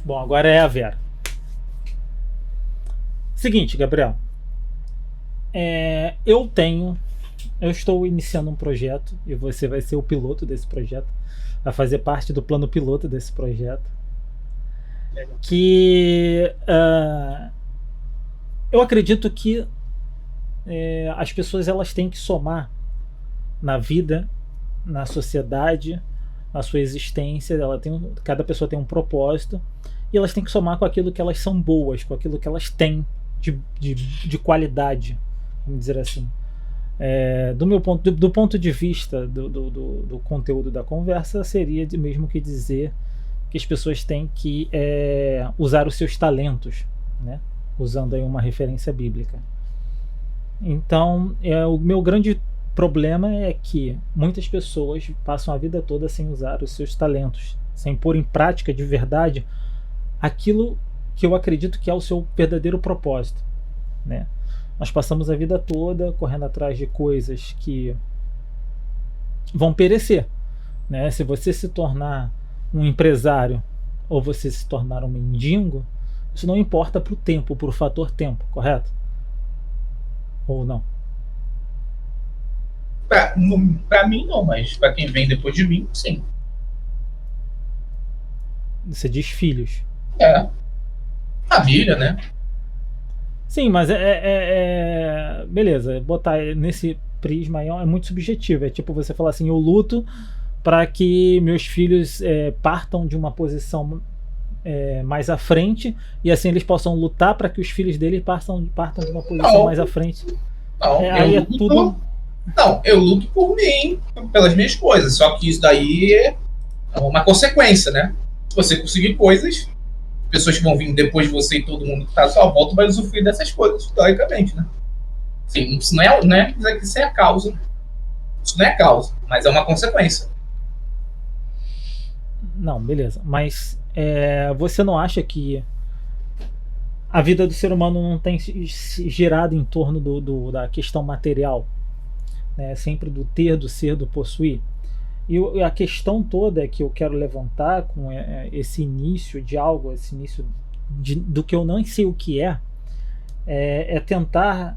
Bom, agora é a Vera. Seguinte, Gabriel. Eu estou iniciando um projeto e você vai ser o piloto desse projeto, vai fazer parte do plano piloto desse projeto. Que eu acredito que as pessoas elas têm que somar na vida, na sociedade, na sua existência. Cada pessoa tem um propósito e elas têm que somar com aquilo que elas são boas, com aquilo que elas têm de qualidade, vamos dizer assim. Do ponto de vista do conteúdo da conversa, seria mesmo que dizer que as pessoas têm que usar os seus talentos, né? Usando aí uma referência bíblica. Então, o meu grande problema é que muitas pessoas passam a vida toda sem usar os seus talentos, sem pôr em prática de verdade aquilo que eu acredito que é o seu verdadeiro propósito, né? Nós passamos a vida toda correndo atrás de coisas que vão perecer, né? Se você se tornar um empresário ou você se tornar um mendigo, isso não importa para o tempo, para o fator tempo, correto? Ou não? Pra mim não, mas pra quem vem depois de mim, sim. Você diz filhos. Família, né? Sim, mas beleza, botar nesse prisma aí é muito subjetivo. É tipo você falar assim, eu luto para que meus filhos partam de uma posição mais à frente e assim eles possam lutar para que os filhos dele partam de uma posição mais à frente. Eu luto por mim, pelas minhas coisas, só que isso daí é uma consequência, né? Se você conseguir coisas, pessoas que vão vir depois de você e todo mundo que está à sua volta vai usufruir dessas coisas, teoricamente, né? Sim, isso não é dizer que isso é a causa. Isso não é a causa, mas é uma consequência. Não, beleza. Mas você não acha que a vida do ser humano não tem girado em torno da questão material? Né? Sempre do ter, do ser, do possuir? E a questão toda que eu quero levantar com esse início de algo, esse início do que eu não sei o que é tentar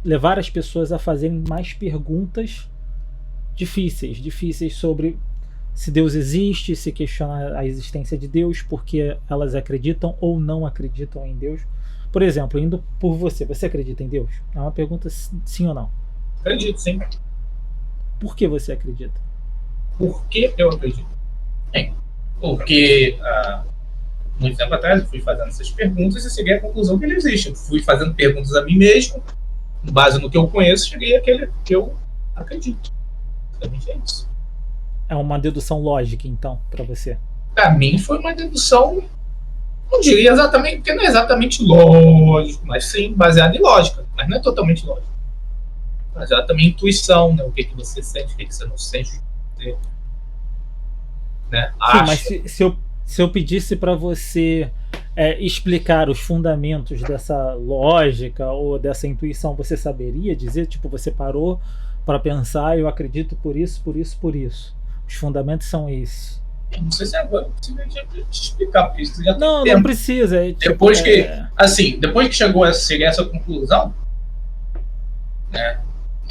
levar as pessoas a fazerem mais perguntas difíceis sobre se Deus existe, se questionar a existência de Deus, porque elas acreditam ou não acreditam em Deus. Por exemplo, indo por você acredita em Deus? É uma pergunta sim ou não? Acredito, sim. Por que você acredita? Por que eu acredito? Porque muito tempo atrás eu fui fazendo essas perguntas e cheguei à conclusão que ele existe. Eu fui fazendo perguntas a mim mesmo, com base no que eu conheço, cheguei àquele que eu acredito. Basicamente é isso. É uma dedução lógica, então, para você? Para mim foi uma dedução, não diria exatamente, porque não é exatamente lógico, mas sim baseado em lógica, mas não é totalmente lógico. Baseado também em intuição, né? O que você sente, o que você não sente. Né? Sim, mas se eu pedisse para você explicar os fundamentos dessa lógica ou dessa intuição, você saberia dizer? Tipo, você parou para pensar, eu acredito por isso, por isso, por isso. Os fundamentos são esses. Eu não sei se agora eu te explicar, porque isso já não, tem não precisa. Depois que chegou a chegar a essa conclusão, né?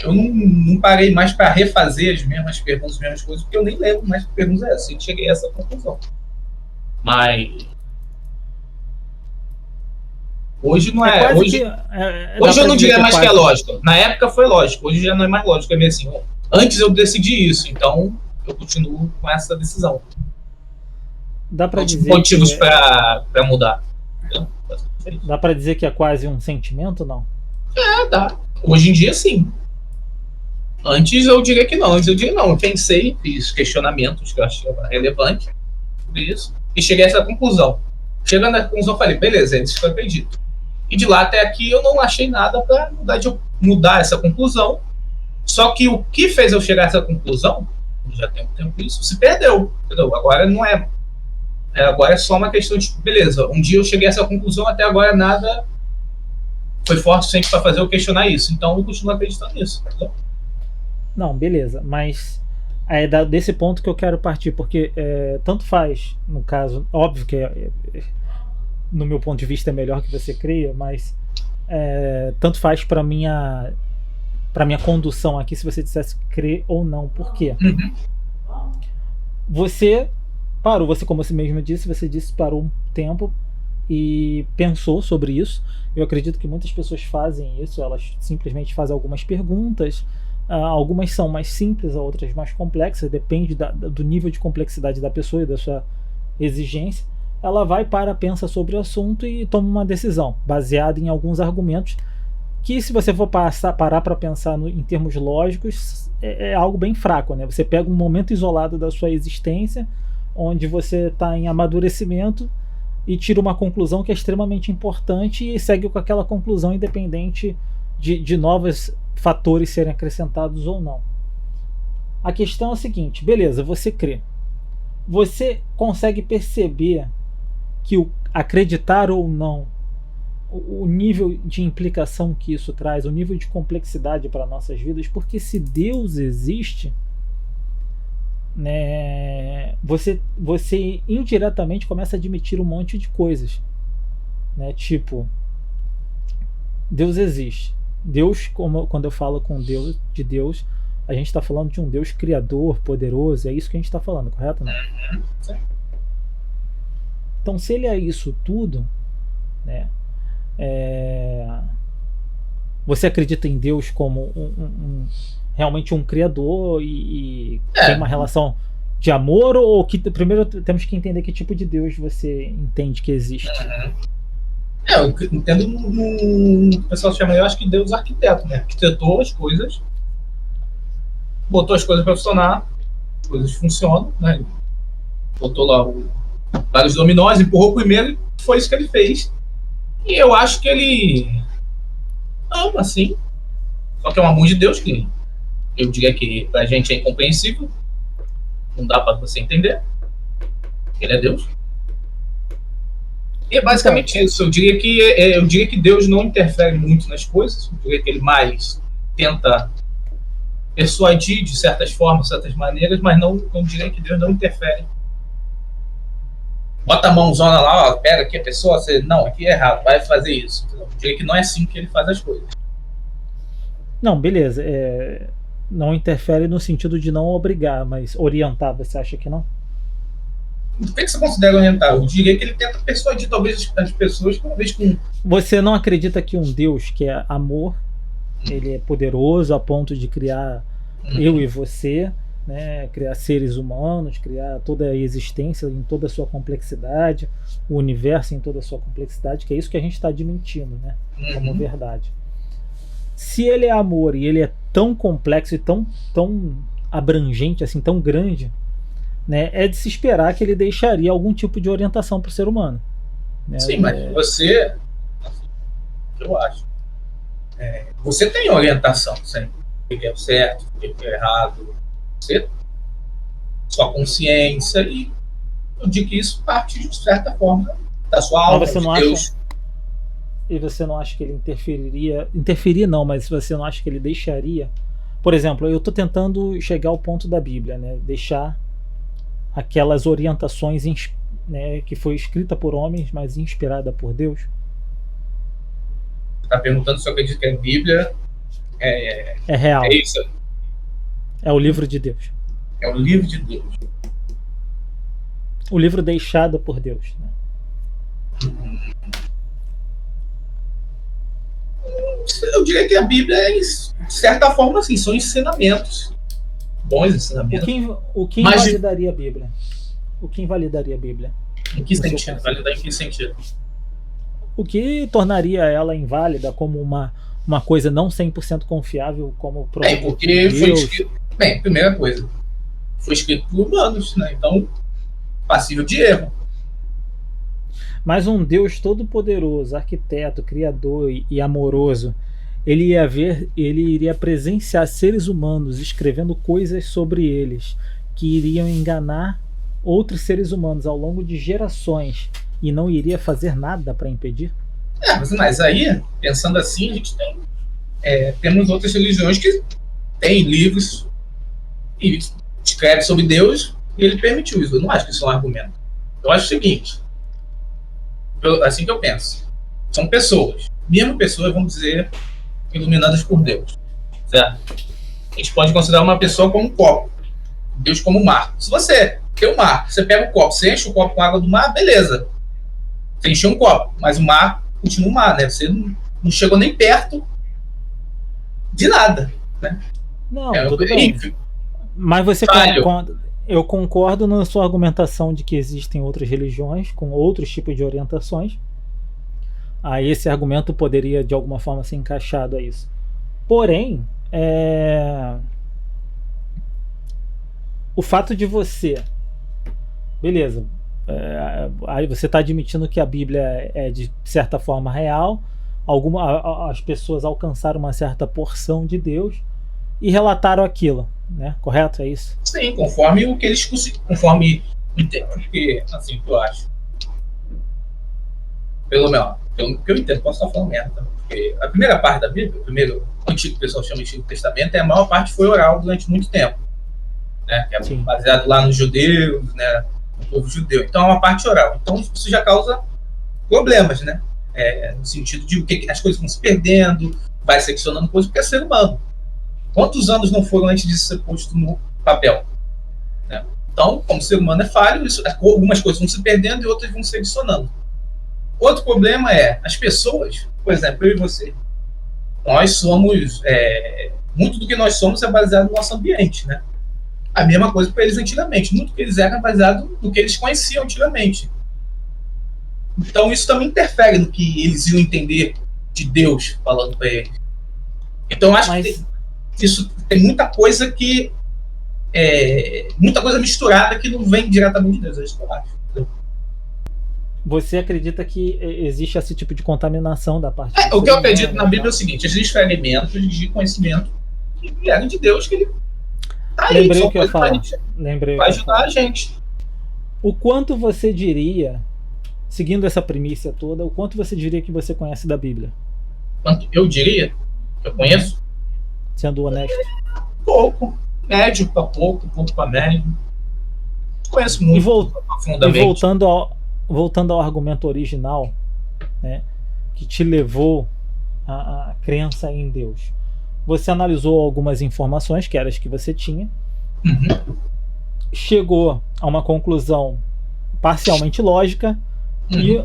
Eu não parei mais para refazer as mesmas perguntas, as mesmas coisas, porque eu nem lembro mais que perguntas é essa. Eu cheguei a essa conclusão. Mas hoje não é. Hoje eu não diria mais que é lógico. Na época foi lógico, hoje já não é mais lógico. É meio assim, antes eu decidi isso, então eu continuo com essa decisão. Dá para dizer motivos para mudar. Dá para dizer que é quase um sentimento, não? Dá. Hoje em dia, sim. Antes eu diria que não. Eu pensei, fiz questionamentos que eu achei relevante por isso, e cheguei a essa conclusão. Chegando à conclusão, eu falei, beleza, é isso que eu acredito. E de lá até aqui eu não achei nada para mudar essa conclusão. Só que o que fez eu chegar a essa conclusão, já tem um tempo isso, se perdeu. Entendeu? Agora não é. Agora é só uma questão de, beleza, um dia eu cheguei a essa conclusão, até agora nada foi forte o suficiente para fazer eu questionar isso. Então eu continuo acreditando nisso. Entendeu? Não, beleza, mas É desse ponto que eu quero partir, porque tanto faz, no caso, óbvio que no meu ponto de vista é melhor que você creia, mas tanto faz para minha condução aqui se você dissesse crer ou não. Por quê? Uhum. Você parou, como você mesmo disse, parou um tempo e pensou sobre isso. Eu acredito que muitas pessoas fazem isso, elas simplesmente fazem algumas perguntas, algumas são mais simples, outras mais complexas, depende do nível de complexidade da pessoa e da sua exigência. Ela vai pensa sobre o assunto e toma uma decisão, baseada em alguns argumentos, que se você for parar para pensar em termos lógicos, é algo bem fraco, né? Você pega um momento isolado da sua existência, onde você está em amadurecimento, e tira uma conclusão que é extremamente importante e segue com aquela conclusão independente de novos fatores serem acrescentados ou não. A questão é a seguinte, beleza, você crê. Você consegue perceber que o acreditar ou não, o nível de implicação que isso traz, o nível de complexidade para nossas vidas, porque se Deus existe, né, você indiretamente começa a admitir um monte de coisas, né, tipo, Deus existe. Deus, quando eu falo de Deus, a gente está falando de um Deus criador, poderoso, é isso que a gente está falando, correto? Né? Então, se ele é isso tudo, né, você acredita em Deus como realmente um criador e tem uma relação de amor, ou que primeiro temos que entender que tipo de Deus você entende que existe? Eu entendo o pessoal chama, eu acho que Deus é arquiteto, né? Arquitetou as coisas, botou as coisas para funcionar, as coisas funcionam, né? Botou lá vários dominós, empurrou o primeiro e foi isso que ele fez. E eu acho que ele ama, assim. Só que é um amor de Deus que eu diria que pra gente é incompreensível. Não dá pra você entender. Ele é Deus. E é basicamente isso. Eu diria que Deus não interfere muito nas coisas. Eu diria que ele mais tenta persuadir de certas formas, certas maneiras, mas não diria que Deus não interfere. Bota a mãozona lá, ó, pera aqui a pessoa, não, aqui é errado, vai fazer isso. Eu diria que não é assim que ele faz as coisas. Não, beleza. Não interfere no sentido de não obrigar, mas orientar, você acha que não? O que você considera orientar? Eu diria que ele tenta persuadir talvez as pessoas, talvez com... Você não acredita que um Deus que é amor, ele é poderoso a ponto de criar eu e você, né, criar seres humanos, criar toda a existência em toda a sua complexidade, o universo em toda a sua complexidade, que é isso que a gente está admitindo, né, como verdade. Se ele é amor e ele é tão complexo e tão abrangente, assim, tão grande, né, é de se esperar que ele deixaria algum tipo de orientação para o ser humano. Né? Sim, mas você, eu acho, você tem orientação sempre. O que é o certo, o que é o errado. Você, sua consciência, e eu digo que isso parte de certa forma da sua alma, você não de Deus. Acha... E você não acha que ele interferir não, mas você não acha que ele deixaria? Por exemplo, eu estou tentando chegar ao ponto da Bíblia, né? Deixar aquelas orientações, né, que foi escrita por homens, mas inspirada por Deus. Você está perguntando se eu acredito que a Bíblia é real. É isso. É o livro de Deus. É o livro de Deus. O livro deixado por Deus, né? Eu diria que a Bíblia é, de certa forma, assim, são ensinamentos. Bons ensinamentos. O que invalidaria a Bíblia? O que invalidaria a Bíblia? Em que sentido? Validar em que sentido? O que tornaria ela inválida como uma coisa não 100% confiável, como produto porque foi escrito... Bem, primeira coisa, foi escrito por humanos, né? Então, passível de erro. Mas um Deus todo-poderoso, arquiteto, criador e amoroso, ele iria presenciar seres humanos escrevendo coisas sobre eles que iriam enganar outros seres humanos ao longo de gerações e não iria fazer nada para impedir? Mas aí, pensando assim, a gente temos outras religiões que têm livros e escreve sobre Deus e ele permitiu isso. Eu não acho que isso é um argumento. Eu acho o seguinte, assim que eu penso, são pessoas, mesmo pessoas, vamos dizer, iluminadas por Deus, certo? A gente pode considerar uma pessoa como um copo, Deus como um mar. Se você tem um mar, você pega o copo, você enche o copo com água do mar, beleza. Você encheu um copo, mas o mar continua um mar, né? Você não chegou nem perto de nada, né? Não, tudo bem. Mas você concorda, eu concordo na sua argumentação de que existem outras religiões com outros tipos de orientações. Aí esse argumento poderia de alguma forma ser encaixado a isso. Porém, o fato de você, beleza, aí você está admitindo que a Bíblia é de certa forma real, as pessoas alcançaram uma certa porção de Deus e relataram aquilo, né? Correto? É isso? Sim, conforme o que eles conseguiram, conforme porque, assim, eu acho. Pelo que eu entendo, posso estar falando merda. Porque a primeira parte da Bíblia, o antigo, o pessoal chama de Antigo Testamento, a maior parte foi oral durante muito tempo, né? Que é baseado lá nos judeus, né? No povo judeu. Então é uma parte oral. Então isso já causa problemas, né? No sentido de que as coisas vão se perdendo, vai seccionando coisas, porque é ser humano. Quantos anos não foram antes disso ser posto no papel? Né? Então, como ser humano é falho, algumas coisas vão se perdendo e outras vão se adicionando. Outro problema é as pessoas, por exemplo, eu e você. Nós somos. Muito do que nós somos é baseado no nosso ambiente, né? A mesma coisa para eles antigamente. Muito do que eles eram é baseado no que eles conheciam antigamente. Então, isso também interfere no que eles iam entender de Deus falando para eles. Então, eu acho que isso tem muita coisa que. Muita coisa misturada que não vem diretamente de Deus. É isso que eu acho. Você acredita que existe esse tipo de contaminação da parte o que eu acredito na Bíblia é o seguinte: existem fragmentos de conhecimento que vieram de Deus, que ele tá aí. Lembrei o que eu ia falar. Vai ajudar a gente. O quanto você diria, seguindo essa premissa toda, o quanto você diria que você conhece da Bíblia? Quanto eu diria? Eu conheço? Sendo honesto. Pouco. Médio para pouco para médio. Conheço muito profundamente. E voltando ao argumento original, né, que te levou à crença em Deus. Você analisou algumas informações, que eram as que você tinha, chegou a uma conclusão parcialmente lógica e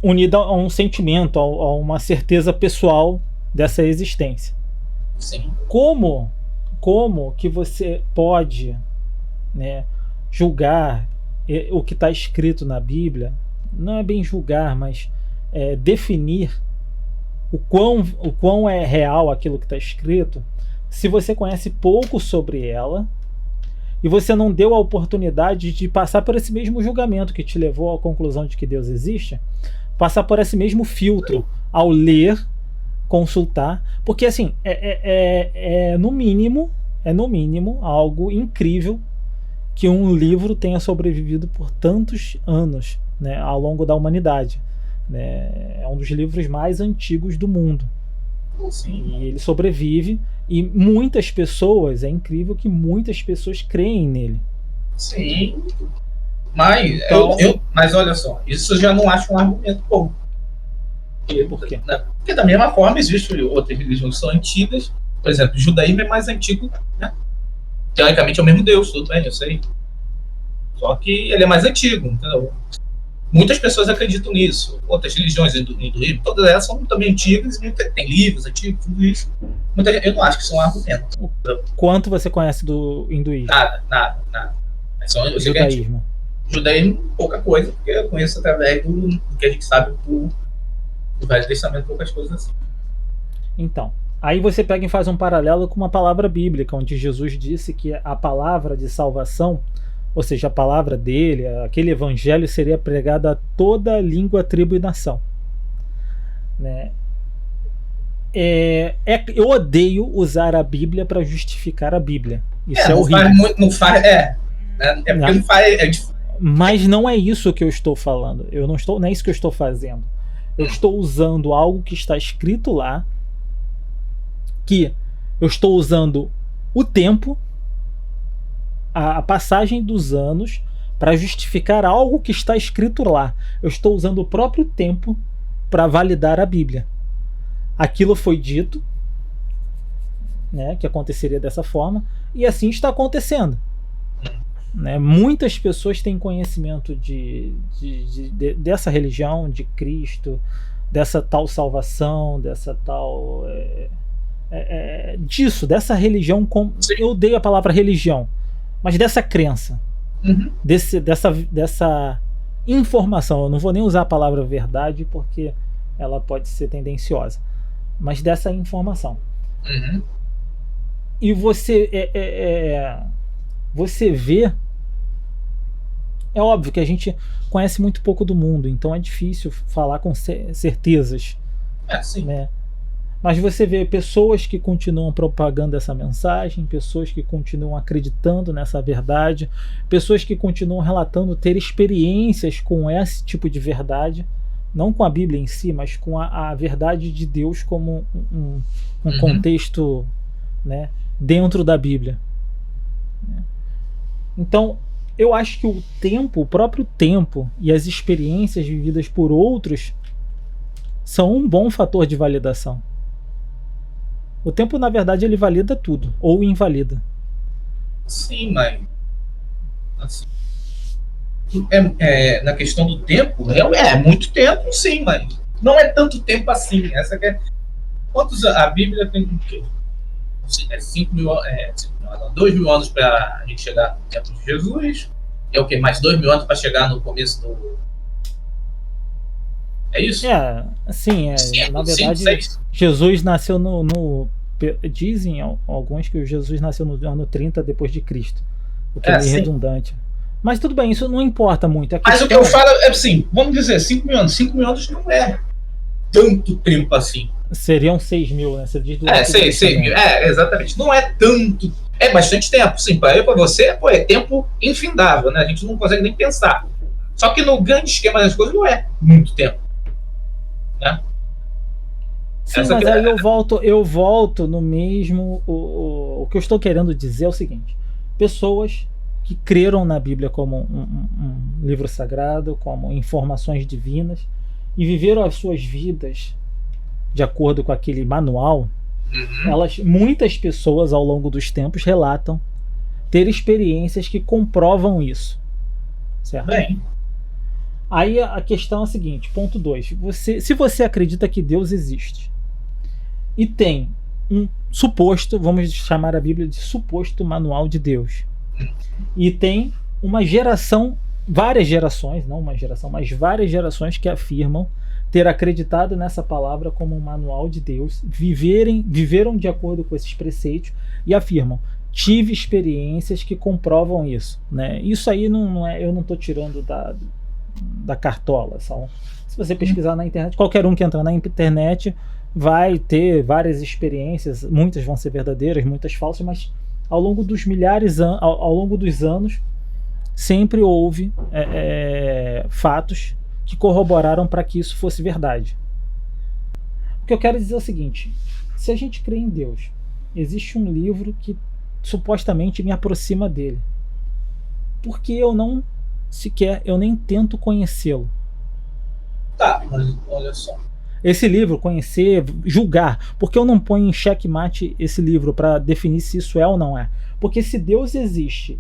unida a um sentimento, a uma certeza pessoal dessa existência. Sim. Como que você pode, né, julgar o que está escrito na Bíblia? Não é bem julgar, mas definir o quão é real aquilo que está escrito, se você conhece pouco sobre ela e você não deu a oportunidade de passar por esse mesmo julgamento que te levou à conclusão de que Deus existe, passar por esse mesmo filtro ao ler, consultar, porque assim no mínimo algo incrível que um livro tenha sobrevivido por tantos anos, né, ao longo da humanidade, né? É um dos livros mais antigos do mundo. Sim. E ele sobrevive e muitas pessoas, é incrível que muitas pessoas creem nele. Sim, mas então, mas olha só, isso eu já não acho um argumento bom. Por quê? Porque da mesma forma existem outras religiões que são antigas. Por exemplo, o judaísmo é mais antigo, né? Teoricamente é o mesmo Deus, tudo bem, eu sei. Só que ele é mais antigo, entendeu? Muitas pessoas acreditam nisso. Outras religiões, hinduísmo, todas elas são também antigas, tem livros antigos, tudo isso. Eu não acho que isso é um argumento. Quanto você conhece do hinduísmo? Nada. Judaísmo? Judaísmo, pouca coisa, porque eu conheço através do que a gente sabe do Velho Testamento, poucas coisas assim. Então, aí você pega e faz um paralelo com uma palavra bíblica, onde Jesus disse que a palavra de salvação, ou seja, a palavra dele, aquele evangelho seria pregado a toda língua, tribo e nação. Né? Eu odeio usar a Bíblia para justificar a Bíblia. Isso é horrível. Mas não é isso que eu estou falando. Não é isso que eu estou fazendo. Eu estou usando algo que está escrito lá, que eu estou usando o tempo a passagem dos anos para justificar algo que está escrito lá. Eu estou usando o próprio tempo para validar a Bíblia. Aquilo foi dito, né, que aconteceria dessa forma, e assim está acontecendo. Né? Muitas pessoas têm conhecimento dessa religião, de Cristo, dessa tal salvação, dessa tal... dessa religião, eu odeio a palavra religião, mas dessa crença, dessa informação. Eu não vou nem usar a palavra verdade porque ela pode ser tendenciosa, mas dessa informação. E você você vê, é óbvio que a gente conhece muito pouco do mundo, então é difícil falar com certezas, né? Mas você vê pessoas que continuam propagando essa mensagem, pessoas que continuam acreditando nessa verdade, pessoas que continuam relatando ter experiências com esse tipo de verdade, não com a Bíblia em si, mas com a verdade de Deus como um contexto, né, dentro da Bíblia. Então, eu acho que o próprio tempo e as experiências vividas por outros são um bom fator de validação. O tempo, na verdade, ele valida tudo, ou invalida. Sim, mas assim, na questão do tempo, é muito tempo, sim, mas não é tanto tempo assim. Essa que é... Quantos a Bíblia tem o quê? 2 mil anos para a gente chegar no tempo de Jesus. É o quê? Mais 2 mil anos para chegar no começo do... É isso? Sim, na verdade, Jesus nasceu dizem alguns que Jesus nasceu no ano 30 depois de Cristo, o que é meio redundante. Mas tudo bem, isso não importa muito. Mas o que eu falo é assim, vamos dizer, 5 mil anos. 5 mil anos não é tanto tempo assim. Seriam 6 mil, né? Você diz do 6 mil. Exatamente. Não é tanto. É bastante tempo. Sim, para eu e para você, é tempo infindável, né? A gente não consegue nem pensar. Só que no grande esquema das coisas não é muito tempo. Né? Sim, mas aí eu volto no mesmo... O que eu estou querendo dizer é o seguinte. Pessoas que creram na Bíblia como um livro sagrado, como informações divinas, e viveram as suas vidas de acordo com aquele manual, muitas pessoas ao longo dos tempos relatam ter experiências que comprovam isso. Certo? Bem. Aí a questão é a seguinte, ponto 2. Se você acredita que Deus existe e tem um suposto, vamos chamar a Bíblia de suposto manual de Deus, e tem uma geração, várias gerações, não uma geração, mas várias gerações que afirmam ter acreditado nessa palavra como um manual de Deus, viveram de acordo com esses preceitos e afirmam, tive experiências que comprovam isso, né? Isso aí não é, eu não estou tirando da cartola. Se você pesquisar na internet, qualquer um que entrar na internet vai ter várias experiências, muitas vão ser verdadeiras, muitas falsas, mas ao longo dos ao longo dos anos sempre houve fatos que corroboraram para que isso fosse verdade. O que eu quero dizer é o seguinte, se a gente crê em Deus, existe um livro que supostamente me aproxima dele, por que eu eu nem tento conhecê-lo? Tá, mas olha só. Esse livro, conhecer, julgar, porque eu não ponho em xeque-mate esse livro para definir se isso é ou não é? Porque se Deus existe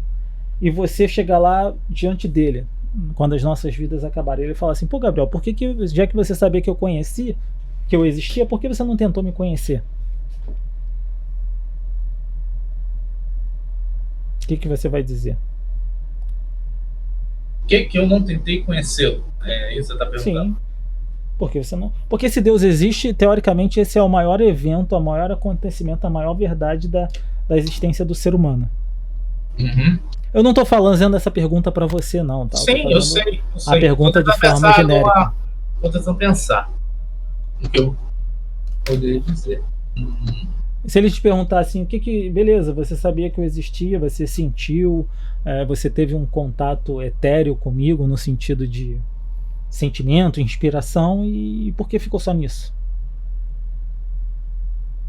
e você chegar lá diante dele, quando as nossas vidas acabarem, ele fala assim, pô Gabriel, por que já que você sabia que eu conheci, que eu existia, por que você não tentou me conhecer? O que você vai dizer? Que eu não tentei conhecê-lo? Isso você está perguntando? Sim. Porque se Deus existe, teoricamente esse é o maior evento, o maior acontecimento, a maior verdade da existência do ser humano. Eu não estou fazendo essa pergunta para você, não. Tá? Sim, eu sei. A pergunta de forma genérica. Estou tentando pensar o que eu poderia dizer. Se ele te perguntar assim, beleza, você sabia que eu existia, você sentiu, você teve um contato etéreo comigo no sentido de sentimento, inspiração, e por que ficou só nisso?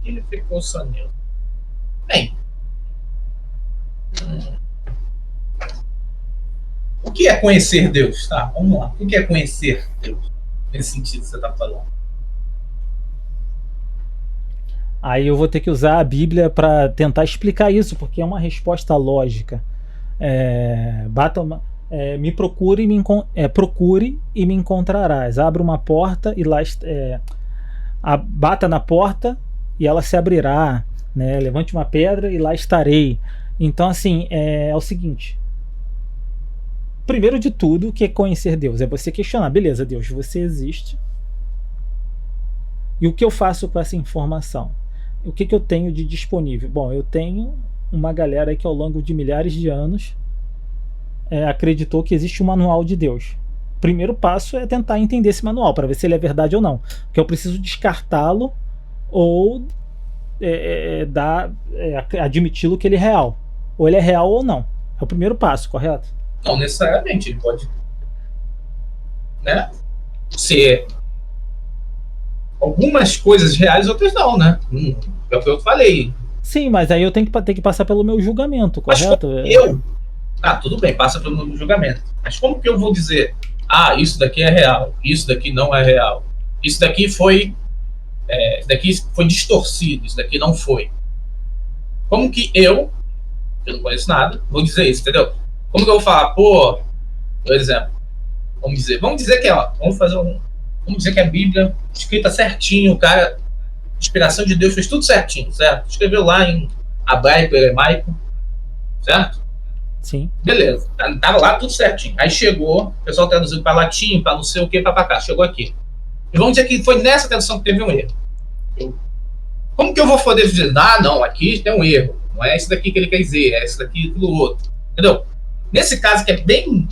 Ele ficou só nisso. Bem, O que é conhecer Deus? Tá, vamos lá. O que é conhecer Deus? Nesse sentido que você está falando. Aí eu vou ter que usar a Bíblia para tentar explicar isso, porque é uma resposta lógica. Me procure e procure e me encontrarás. Abra uma porta e lá bata na porta e ela se abrirá, né? Levante uma pedra e lá estarei. Então, assim, é o seguinte. Primeiro de tudo, o que é conhecer Deus? É você questionar, beleza, Deus, você existe. E o que eu faço com essa informação? O que eu tenho de disponível? Bom, eu tenho uma galera que ao longo de milhares de anos acreditou que existe um manual de Deus. O primeiro passo é tentar entender esse manual, para ver se ele é verdade ou não. Porque eu preciso descartá-lo ou admiti-lo que ele é real. Ou ele é real ou não. É o primeiro passo, correto? Não necessariamente, ele pode, né, ser algumas coisas reais, outras não, né? É o que eu falei. Sim, mas aí eu tenho que passar pelo meu julgamento, correto? Tudo bem, passa pelo meu julgamento. Mas como que eu vou dizer, isso daqui é real, isso daqui não é real, isso daqui foi distorcido, isso daqui não foi? Como que eu não conheço nada, vou dizer isso, entendeu? Como que eu vou falar, por exemplo, vamos dizer que vamos dizer que a Bíblia escrita certinho, o cara, inspiração de Deus, fez tudo certinho, certo? Escreveu lá em hebraico, aramaico, certo? Sim. Beleza, tava lá tudo certinho. Aí chegou, o pessoal traduziu para latim, para não sei o que, para cá, chegou aqui. E vamos dizer que foi nessa tradução que teve um erro. Como que eu vou poder dizer, não, aqui tem um erro, não é isso daqui que ele quer dizer, é isso daqui e tudo outro, entendeu? Nesse caso que é bem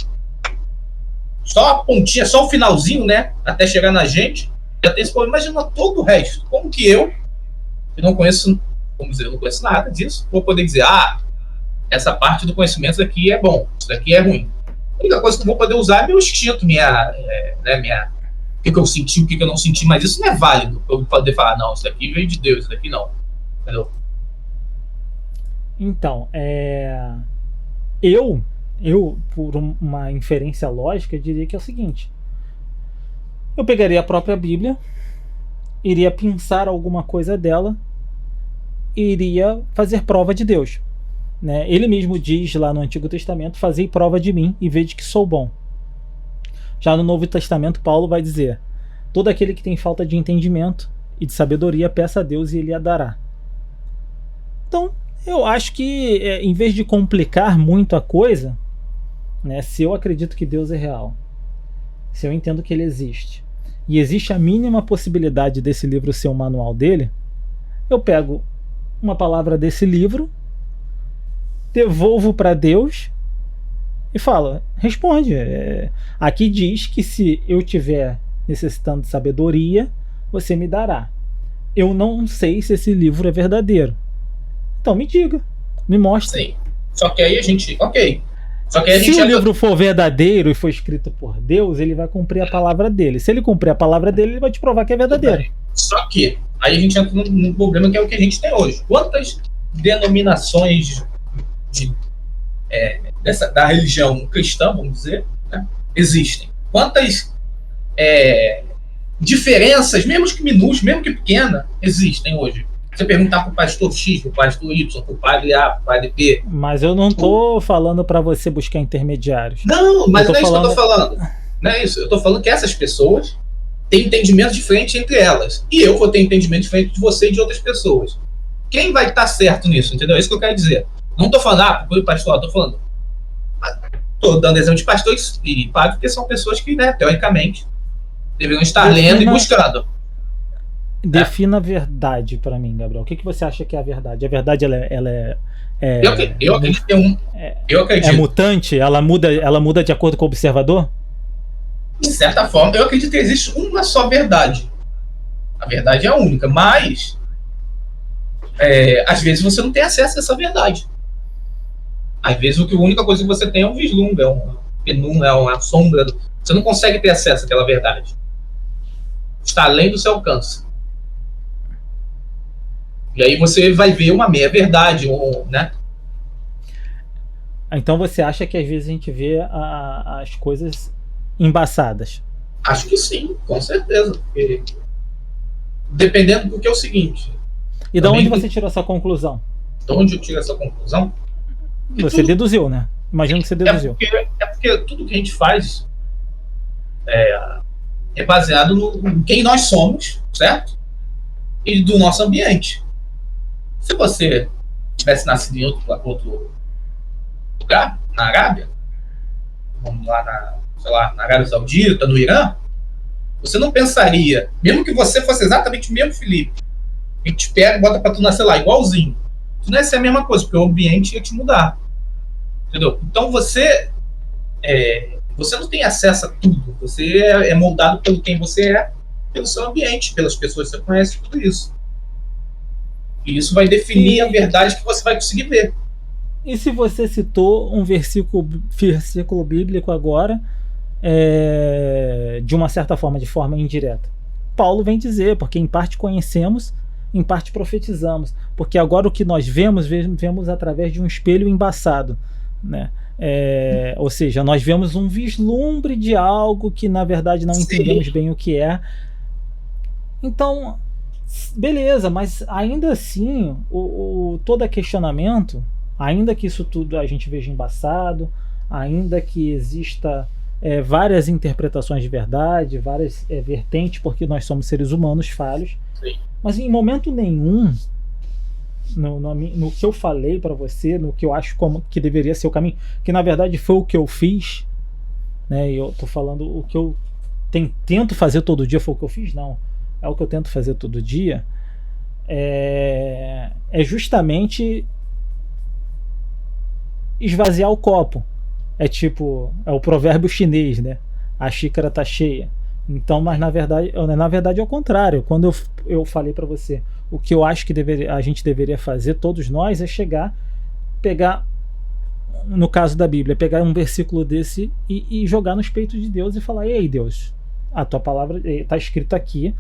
só a pontinha, só o finalzinho, né, até chegar na gente, já tem esse problema. Imagina todo o resto. Como que eu não conheço, vamos dizer, eu não conheço nada disso, vou poder dizer, essa parte do conhecimento aqui é bom, isso daqui é ruim. A única coisa que eu vou poder usar é meu instinto, o que eu senti, o que eu não senti, mas isso não é válido para eu poder falar, não, isso daqui veio de Deus, isso daqui não. Entendeu? Então, eu, por uma inferência lógica, diria que é o seguinte: eu pegaria a própria Bíblia, iria pensar alguma coisa dela e iria fazer prova de Deus, né? Ele mesmo diz lá no Antigo Testamento: fazei prova de mim e vede que sou bom. Já no Novo Testamento, Paulo vai dizer: todo aquele que tem falta de entendimento e de sabedoria, peça a Deus e ele a dará. Então, eu acho que em vez de complicar muito a coisa, né, se eu acredito que Deus é real, se eu entendo que ele existe, e existe a mínima possibilidade desse livro ser um manual dele, eu pego uma palavra desse livro, devolvo para Deus e falo: responde. Aqui diz que se eu tiver necessitando de sabedoria, você me dará. Eu não sei se esse livro é verdadeiro. Então me diga, me mostre. Sim. Só que aí a gente... Ok. Se o livro for verdadeiro e for escrito por Deus, ele vai cumprir a palavra dele. Se ele cumprir a palavra dele, ele vai te provar que é verdadeiro. Só que aí a gente entra num problema que é o que a gente tem hoje. Quantas denominações da religião cristã, vamos dizer, né, existem? Quantas diferenças, mesmo que minúsculas, mesmo que pequenas, existem hoje? Você perguntar pro pastor X, pro pastor Y, pro padre A, pro padre B. Mas eu não tô falando para você buscar intermediários. Não, mas não é isso que eu tô falando. Não é isso. Eu tô falando que essas pessoas têm entendimento diferente entre elas. E eu vou ter entendimento diferente de você e de outras pessoas. Quem vai estar certo nisso, entendeu? É isso que eu quero dizer. Não tô falando, procure pastor, tô falando. Tô dando exemplo de pastores e padres, porque são pessoas que, né, teoricamente, deveriam estar lendo e buscando. Defina a verdade para mim, Gabriel. O que você acha que é a verdade? A verdade, ela é eu acredito eu acredito. É mutante? Ela muda de acordo com o observador? De certa forma, eu acredito que existe uma só verdade. A verdade é a única, mas às vezes você não tem acesso a essa verdade. Às vezes a única coisa que você tem é um vislumbre, é uma sombra. Você não consegue ter acesso àquela verdade. Está além do seu alcance. E aí você vai ver uma meia-verdade, né? Então você acha que às vezes a gente vê as coisas embaçadas? Acho que sim, com certeza. Porque dependendo, porque é o seguinte. E de onde você tirou essa conclusão? De onde eu tiro essa conclusão? Você deduziu, né? Imagino que você deduziu. É porque tudo que a gente faz é baseado no quem nós somos, certo? E do nosso ambiente. Se você tivesse nascido em outro lugar, na Arábia, vamos lá na Arábia Saudita, no Irã, você não pensaria, mesmo que você fosse exatamente o mesmo Felipe, a gente pega e bota pra tu nascer lá, igualzinho. Tu não ia ser a mesma coisa, porque o ambiente ia te mudar. Entendeu? Então você não tem acesso a tudo. Você é moldado pelo quem você é, pelo seu ambiente, pelas pessoas que você conhece, tudo isso. E isso vai definir a verdade que você vai conseguir ver. E se você citou um versículo bíblico agora, de uma certa forma, de forma indireta? Paulo vem dizer, porque em parte conhecemos, em parte profetizamos. Porque agora o que nós vemos através de um espelho embaçado, né? Ou seja, nós vemos um vislumbre de algo que na verdade não entendemos bem o que é. Então, beleza, mas ainda assim, todo questionamento, ainda que isso tudo a gente veja embaçado, ainda que exista várias interpretações de verdade, várias vertentes, porque nós somos seres humanos falhos, sim, mas em momento nenhum, no que eu falei para você, no que eu acho que deveria ser o caminho, que na verdade foi o que eu fiz, né? Eu tô falando o que eu tento fazer todo dia, foi o que eu fiz? Não, é o que eu tento fazer todo dia, é justamente esvaziar o copo. É o provérbio chinês, né? A xícara tá cheia. Então, mas na verdade é o contrário. Quando eu falei para você, o que eu acho que a gente deveria fazer, todos nós, é pegar, no caso da Bíblia, pegar um versículo desse e jogar nos peitos de Deus e falar: ei, Deus, a tua palavra está escrita aqui,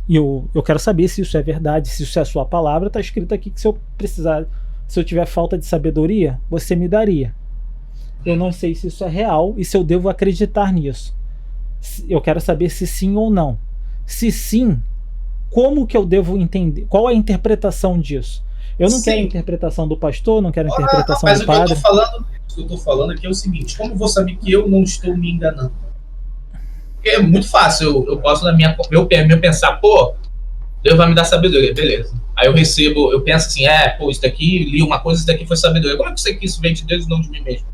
e eu quero saber se isso é verdade, se isso é a sua palavra. Está escrito aqui que se eu tiver falta de sabedoria, você me daria. Eu não sei se isso é real e se eu devo acreditar nisso. Eu quero saber se sim ou não. Se sim, como que eu devo entender? Qual é a interpretação disso? Eu não quero a interpretação do pastor, não quero a interpretação do padre. Mas o que eu estou falando aqui é o seguinte: como eu vou saber que eu não estou me enganando? Porque é muito fácil. Eu posso, meu pensar, pô, Deus vai me dar sabedoria, beleza. Aí eu penso assim, isso daqui, li uma coisa, isso daqui foi sabedoria. Como é que eu sei que isso vem de Deus e não de mim mesmo?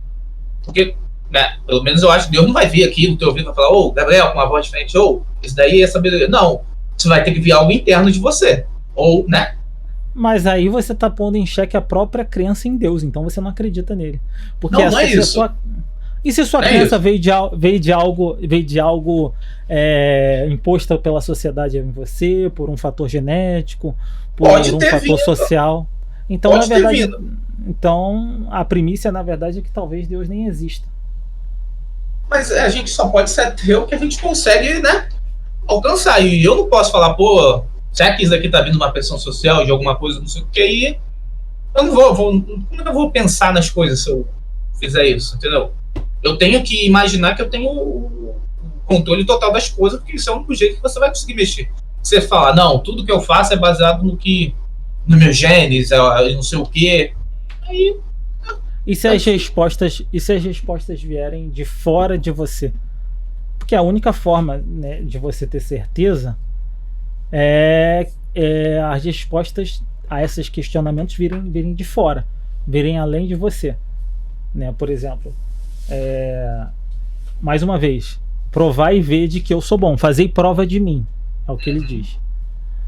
Porque, né, pelo menos eu acho que Deus não vai vir aqui no teu ouvido e vai falar: Gabriel, com uma voz diferente, isso daí é sabedoria. Não, você vai ter que vir algo interno de você. Né? Mas aí você está pondo em xeque a própria crença em Deus, então você não acredita nele. Porque não é isso. E se sua crença veio de algo imposto pela sociedade em você, por um fator genético, por um fator social? Então, na verdade, a primícia, na verdade, é que talvez Deus nem exista. Mas a gente só pode ser ateu que a gente consegue, né, alcançar. E eu não posso falar, será que isso daqui tá vindo de uma pressão social, de alguma coisa, não sei o que, aí eu não como é que eu vou pensar nas coisas se eu fizer isso, entendeu? Eu tenho que imaginar que eu tenho o controle total das coisas, porque isso é o único jeito que você vai conseguir mexer. Você fala: não, tudo que eu faço é baseado no meu genes, não sei o quê. Aí, e se as respostas vierem de fora de você? Porque a única forma, né, de você ter certeza é as respostas a esses questionamentos virem de fora, virem além de você, né? Por exemplo, mais uma vez, provar e ver de que eu sou bom, fazer prova de mim, é o que ele diz.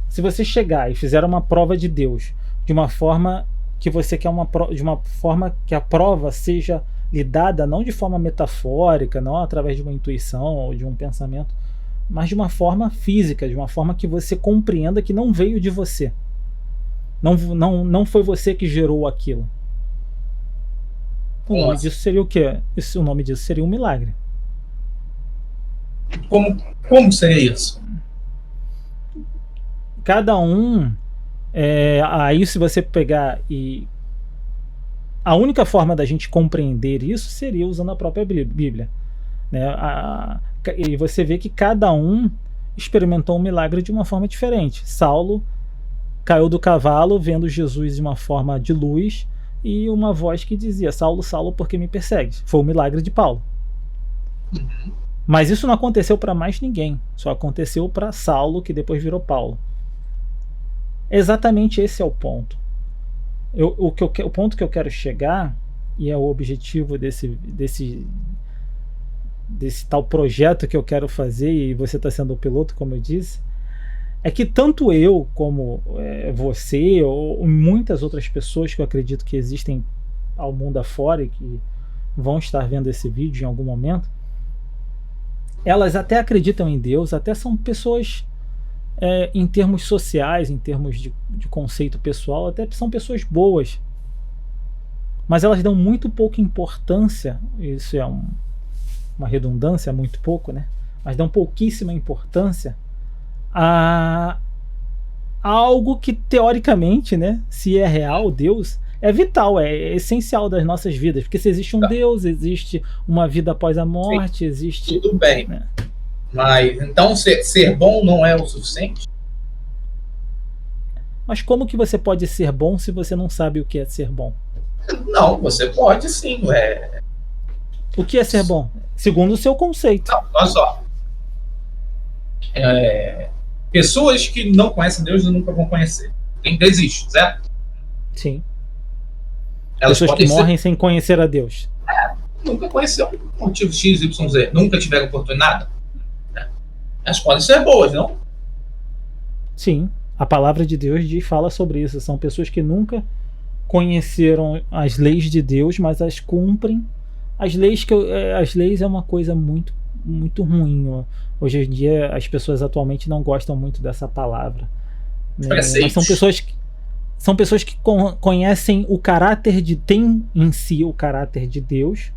Se você chegar e fizer uma prova de Deus de uma forma que você quer, de uma forma que a prova seja lidada não de forma metafórica, não através de uma intuição ou de um pensamento, mas de uma forma física, de uma forma que você compreenda que não veio de você, não foi você que gerou aquilo. O nome disso seria o quê? O nome disso seria um milagre. Como seria isso? Cada um, aí se você pegar e a única forma da gente compreender isso seria usando a própria Bíblia, né? E você vê que cada um experimentou um milagre de uma forma diferente. Saulo caiu do cavalo vendo Jesus de uma forma de luz e uma voz que dizia: Saulo, Saulo, por que me persegues? Foi o milagre de Paulo. Mas isso não aconteceu para mais ninguém, só aconteceu para Saulo, que depois virou Paulo. Exatamente esse é o ponto. O ponto que eu quero chegar, e é o objetivo desse tal projeto que eu quero fazer, e você está sendo o piloto, como eu disse, é que tanto eu como você ou muitas outras pessoas que eu acredito que existem ao mundo afora e que vão estar vendo esse vídeo em algum momento, elas até acreditam em Deus, até são pessoas em termos sociais, em termos de conceito pessoal, até são pessoas boas, mas elas dão muito pouca importância, isso é uma redundância, muito pouco, né? Mas dão pouquíssima importância a algo que teoricamente, né, se é real, Deus é vital, é essencial das nossas vidas, porque se existe um Deus, existe uma vida após a morte, sim, existe... Tudo bem, né? Mas então ser bom não é o suficiente? Mas como que você pode ser bom se você não sabe o que é ser bom? Não, você pode sim. O que é ser bom? Segundo o seu conceito. Não, olha só. Pessoas que não conhecem Deus nunca vão conhecer. Existe, certo? Sim. Elas pessoas que morrem sem conhecer a Deus. Nunca conheceram um motivo X, Y, Z. Nunca tiveram oportunidade. Elas podem ser boas, não? Sim. A palavra de Deus fala sobre isso. São pessoas que nunca conheceram as leis de Deus, mas as cumprem. As leis é uma coisa muito, muito ruim. Hoje em dia as pessoas atualmente não gostam muito dessa palavra. Mas são pessoas que conhecem o caráter tem em si o caráter de Deus,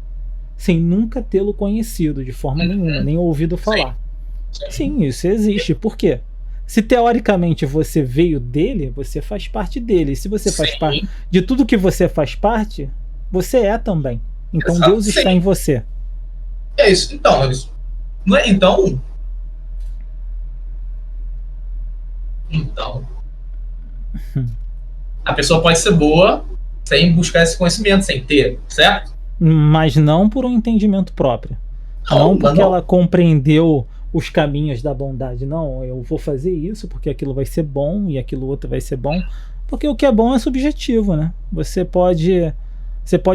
sem nunca tê-lo conhecido de forma nenhuma, nem ouvido falar. Sim, isso existe. Por quê? Se teoricamente você veio dele, você faz parte dele. Se você faz parte de tudo que você faz parte, você é também. Então exato, Deus está em você. É isso. Então, a pessoa pode ser boa sem buscar esse conhecimento, sem ter, certo? Mas não por um entendimento próprio. Não porque ela compreendeu os caminhos da bondade. Não, eu vou fazer isso porque aquilo vai ser bom e aquilo outro vai ser bom. Porque o que é bom é subjetivo, né? Você pode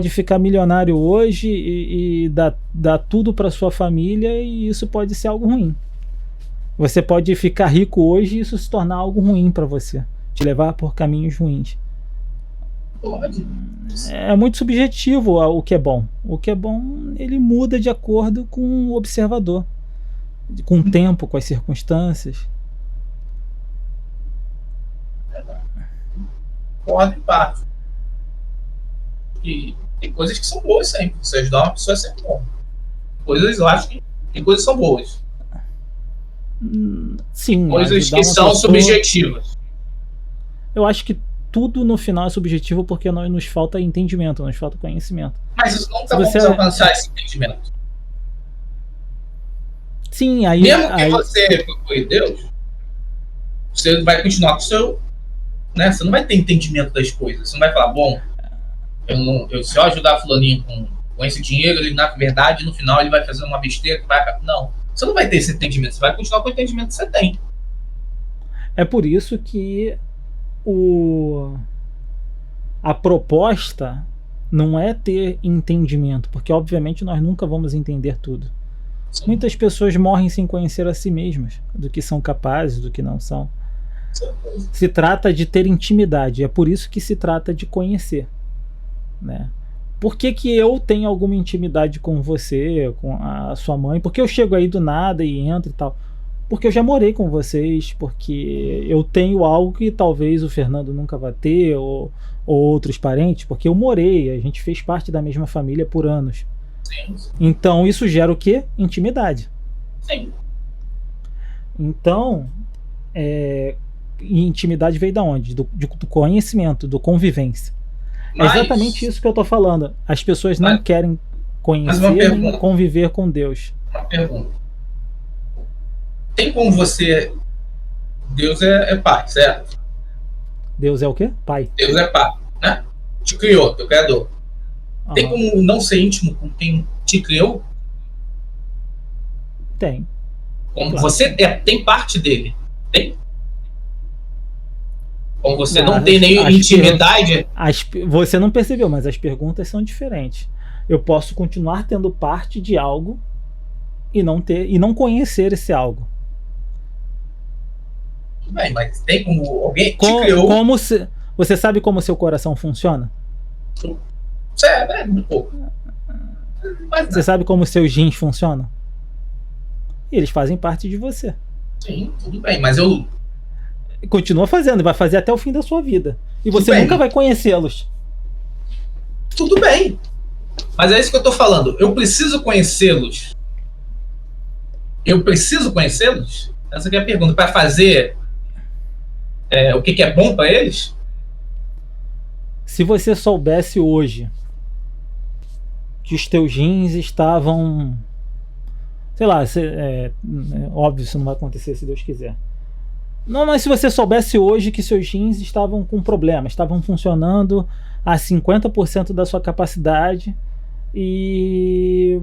ficar milionário hoje e dar tudo para sua família, e isso pode ser algo ruim. Você pode ficar rico hoje e isso se tornar algo ruim para você, te levar por caminhos ruins. Pode. É muito subjetivo o que é bom. O que é bom, ele muda de acordo com o observador, com o tempo, com as circunstâncias. Pode, parte. E tem coisas que são boas sempre. Você ajudar uma pessoa é sempre bom. Coisas, eu acho que tem coisas que são boas. Sim. Coisas que são subjetivas. Eu acho que tudo no final é subjetivo porque nos falta entendimento, nos falta conhecimento. Mas isso nunca vamos alcançar esse entendimento. Sim, aí... Mesmo que você procure Deus, você vai continuar com o seu... Né? Você não vai ter entendimento das coisas. Você não vai falar, bom, se eu ajudar fulaninho com esse dinheiro, ele na verdade, no final, ele vai fazer uma besteira que vai... Não, você não vai ter esse entendimento. Você vai continuar com o entendimento que você tem. É por isso que a proposta não é ter entendimento, porque obviamente nós nunca vamos entender tudo. Sim. Muitas pessoas morrem sem conhecer a si mesmas, do que são capazes, do que não são. Se trata de ter intimidade, é por isso que se trata de conhecer, né? Por que eu tenho alguma intimidade com você, com a sua mãe? Porque eu chego aí do nada e entro e tal? Porque eu já morei com vocês, porque eu tenho algo que talvez o Fernando nunca vai ter, ou outros parentes, porque eu morei, a gente fez parte da mesma família por anos. Sim. Então isso gera o quê? Intimidade. Sim. Então, intimidade veio da onde? Do conhecimento, do convivência. É exatamente isso que eu tô falando. As pessoas não querem conhecer nem conviver com Deus. Uma pergunta. Tem como você... Deus é pai, certo? Deus é o quê? Pai. Deus é pai, né? Te criou, teu criador. Uhum. Tem como não ser íntimo com quem te criou? Tem. Como claro. Você tem parte dele. Tem? Como você não tem nenhuma intimidade... Você não percebeu, mas as perguntas são diferentes. Eu posso continuar tendo parte de algo e não conhecer esse algo. Bem, mas tem como alguém te criou... Você sabe como o seu coração funciona? Um pouco. Você sabe como os seus rins funcionam? Eles fazem parte de você. Sim, tudo bem, mas eu... Continua fazendo, vai fazer até o fim da sua vida. E você nunca vai conhecê-los. Tudo bem. Mas é isso que eu tô falando. Eu preciso conhecê-los. Eu preciso conhecê-los? Essa aqui é a pergunta. Para fazer o que é bom para eles? Se você soubesse hoje que os teus rins estavam... Sei lá, óbvio, isso não vai acontecer se Deus quiser. Não, mas se você soubesse hoje que seus rins estavam com problema, estavam funcionando a 50% da sua capacidade e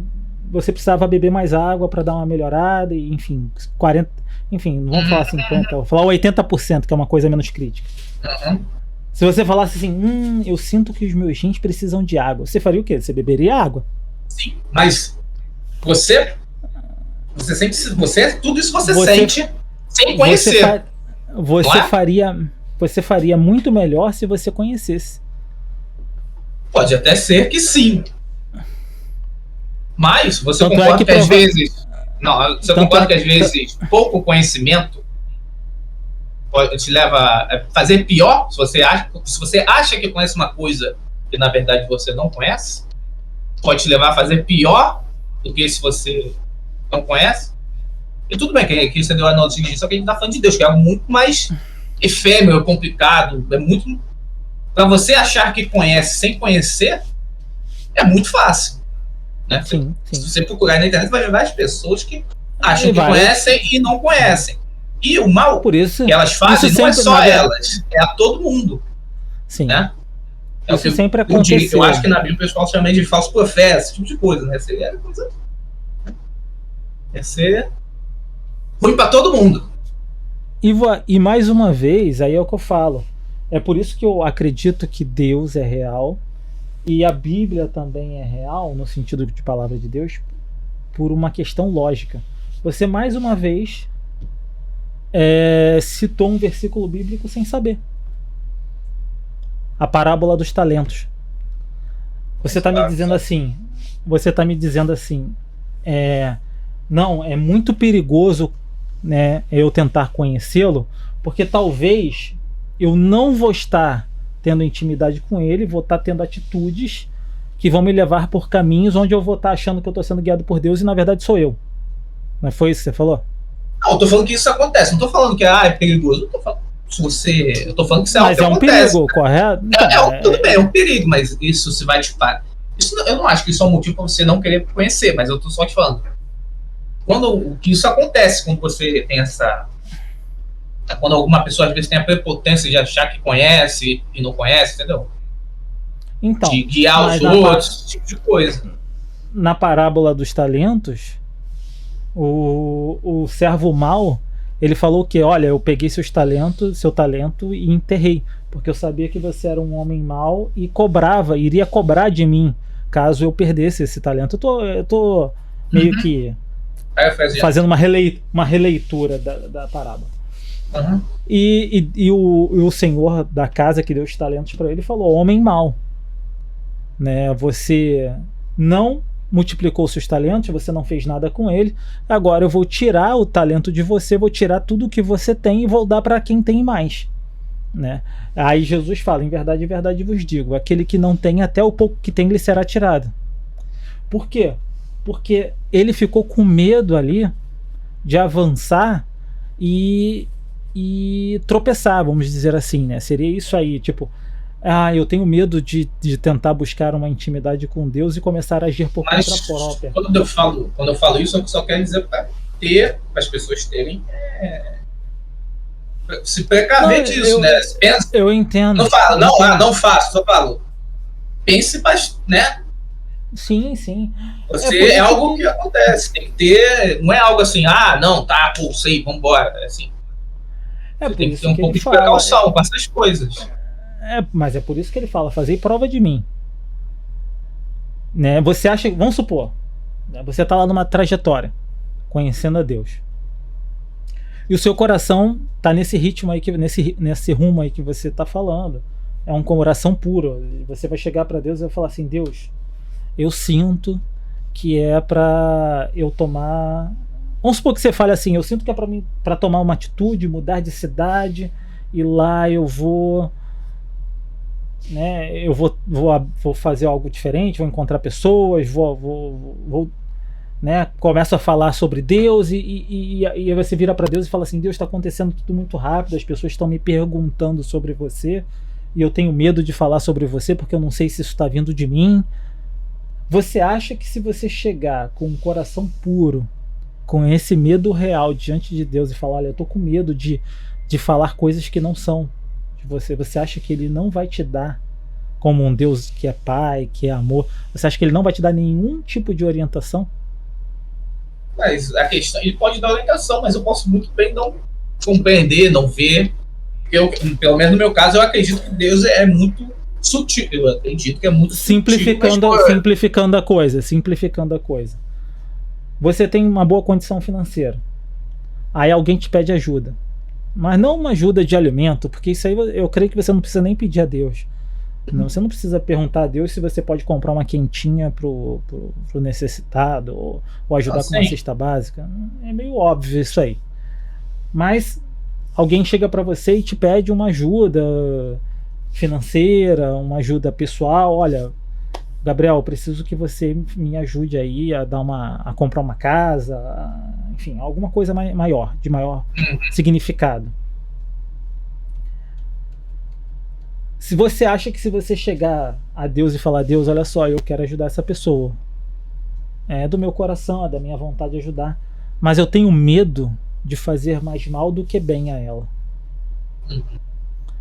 você precisava beber mais água para dar uma melhorada, e, enfim, 40%, enfim, não vamos falar 50%, vou falar 80%, que é uma coisa menos crítica. Uhum. Se você falasse assim, eu sinto que os meus rins precisam de água, você faria o quê? Você beberia água? Sim, mas você sente, tudo isso você sente sem conhecer. Você faria muito melhor se você conhecesse. Pode até ser que sim. Mas você concorda que às vezes... Não, você concorda que às vezes pouco conhecimento te leva a fazer pior? Se você acha que conhece uma coisa que na verdade você não conhece, pode te levar a fazer pior do que se você não conhece? E tudo bem que você deu a analogia, só que a gente tá falando de Deus, que é algo muito mais efêmero, complicado, é muito... Para você achar que conhece sem conhecer, é muito fácil. Né? Sim. Se você procurar na internet, vai ver várias pessoas que acham que conhecem e não conhecem. E o mal que elas fazem não é só elas, é a todo mundo. Sim. Né? Isso sempre aconteceu. Eu acho que na Bíblia o pessoal chama de falso profeta, esse tipo de coisa, né? Ser ruim para todo mundo. E mais uma vez, aí é o que eu falo. É por isso que eu acredito que Deus é real e a Bíblia também é real, no sentido de palavra de Deus, por uma questão lógica. Você mais uma vez citou um versículo bíblico sem saber. A parábola dos talentos. Você está me dizendo assim, não, é muito perigoso, né, eu tentar conhecê-lo, porque talvez eu não vou estar tendo intimidade com ele, vou estar tendo atitudes que vão me levar por caminhos onde eu vou estar achando que eu estou sendo guiado por Deus e na verdade sou eu. Não foi isso que você falou? Não, eu tô falando que isso acontece, não tô falando que é perigoso, eu tô falando eu tô falando que isso é algo que acontece. Mas é um perigo, correto? Tudo bem, é um perigo, mas isso se vai te parar. Eu não acho que isso é um motivo para você não querer conhecer, mas eu tô só te falando. Que isso acontece quando você tem quando alguma pessoa às vezes tem a prepotência de achar que conhece e não conhece, entendeu? Então, de guiar os outros, esse tipo de coisa. Na parábola dos talentos, o servo mau, ele falou que, olha, eu peguei seu talento e enterrei, porque eu sabia que você era um homem mau e iria cobrar de mim caso eu perdesse esse talento. Eu tô meio que fazendo uma releitura da parábola. Uhum. E o senhor da casa que deu os talentos para ele falou: homem mau, né? Você não multiplicou seus talentos, você não fez nada com ele, agora eu vou tirar o talento de você, vou tirar tudo que você tem e vou dar para quem tem mais, né? Aí Jesus fala: em verdade vos digo, aquele que não tem, até o pouco que tem lhe será tirado. Por quê? Porque ele ficou com medo ali de avançar e tropeçar, vamos dizer assim, né? Seria isso aí, tipo, eu tenho medo de tentar buscar uma intimidade com Deus e começar a agir por conta própria. Quando eu falo isso, eu só quero dizer para as pessoas terem se precaver disso, né? Pensa, eu entendo. Não falo, não faço, só falo. Pense, né? Sim, sim. Você é algo que acontece, tem que ter, não é algo assim, não, tá, pô, sei, vambora, assim. Você tem que ter um pouco de precaução com essas coisas. Mas é por isso que ele fala, fazei prova de mim. Né? Você acha, vamos supor, né? Você tá lá numa trajetória, conhecendo a Deus. E o seu coração tá nesse ritmo aí, nesse rumo aí que você tá falando. É um coração puro. Você vai chegar para Deus e vai falar assim, Deus, eu sinto que é para eu tomar... Vamos supor que você fale assim, eu sinto que é para mim, para tomar uma atitude, mudar de cidade, e lá eu vou... Né, eu vou fazer algo diferente, vou encontrar pessoas, vou né, começo a falar sobre Deus e aí você vira para Deus e fala assim, Deus, está acontecendo tudo muito rápido, as pessoas estão me perguntando sobre você e eu tenho medo de falar sobre você porque eu não sei se isso está vindo de mim. Você acha que se você chegar com um coração puro, com esse medo real diante de Deus e falar, olha, eu tô com medo de falar coisas que não são de você acha que ele não vai te dar, como um Deus que é pai, que é amor, você acha que ele não vai te dar nenhum tipo de orientação? Mas a questão, ele pode dar orientação, mas eu posso muito bem não compreender, não ver. Pelo menos no meu caso, eu acredito que Deus é muito sutil. Eu acredito que é muito simplificando a coisa. Você tem uma boa condição financeira. Aí alguém te pede ajuda. Mas não uma ajuda de alimento, porque isso aí eu creio que você não precisa nem pedir a Deus. Não, você não precisa perguntar a Deus se você pode comprar uma quentinha pro necessitado ou ajudar com uma cesta básica. É meio óbvio isso aí. Mas alguém chega para você e te pede uma ajuda financeira, uma ajuda pessoal. Olha, Gabriel, eu preciso que você me ajude aí a comprar uma casa, enfim, alguma coisa maior, de maior significado. Se você acha que se você chegar a Deus e falar, Deus, olha só, eu quero ajudar essa pessoa, é do meu coração, é da minha vontade de ajudar, mas eu tenho medo de fazer mais mal do que bem a ela.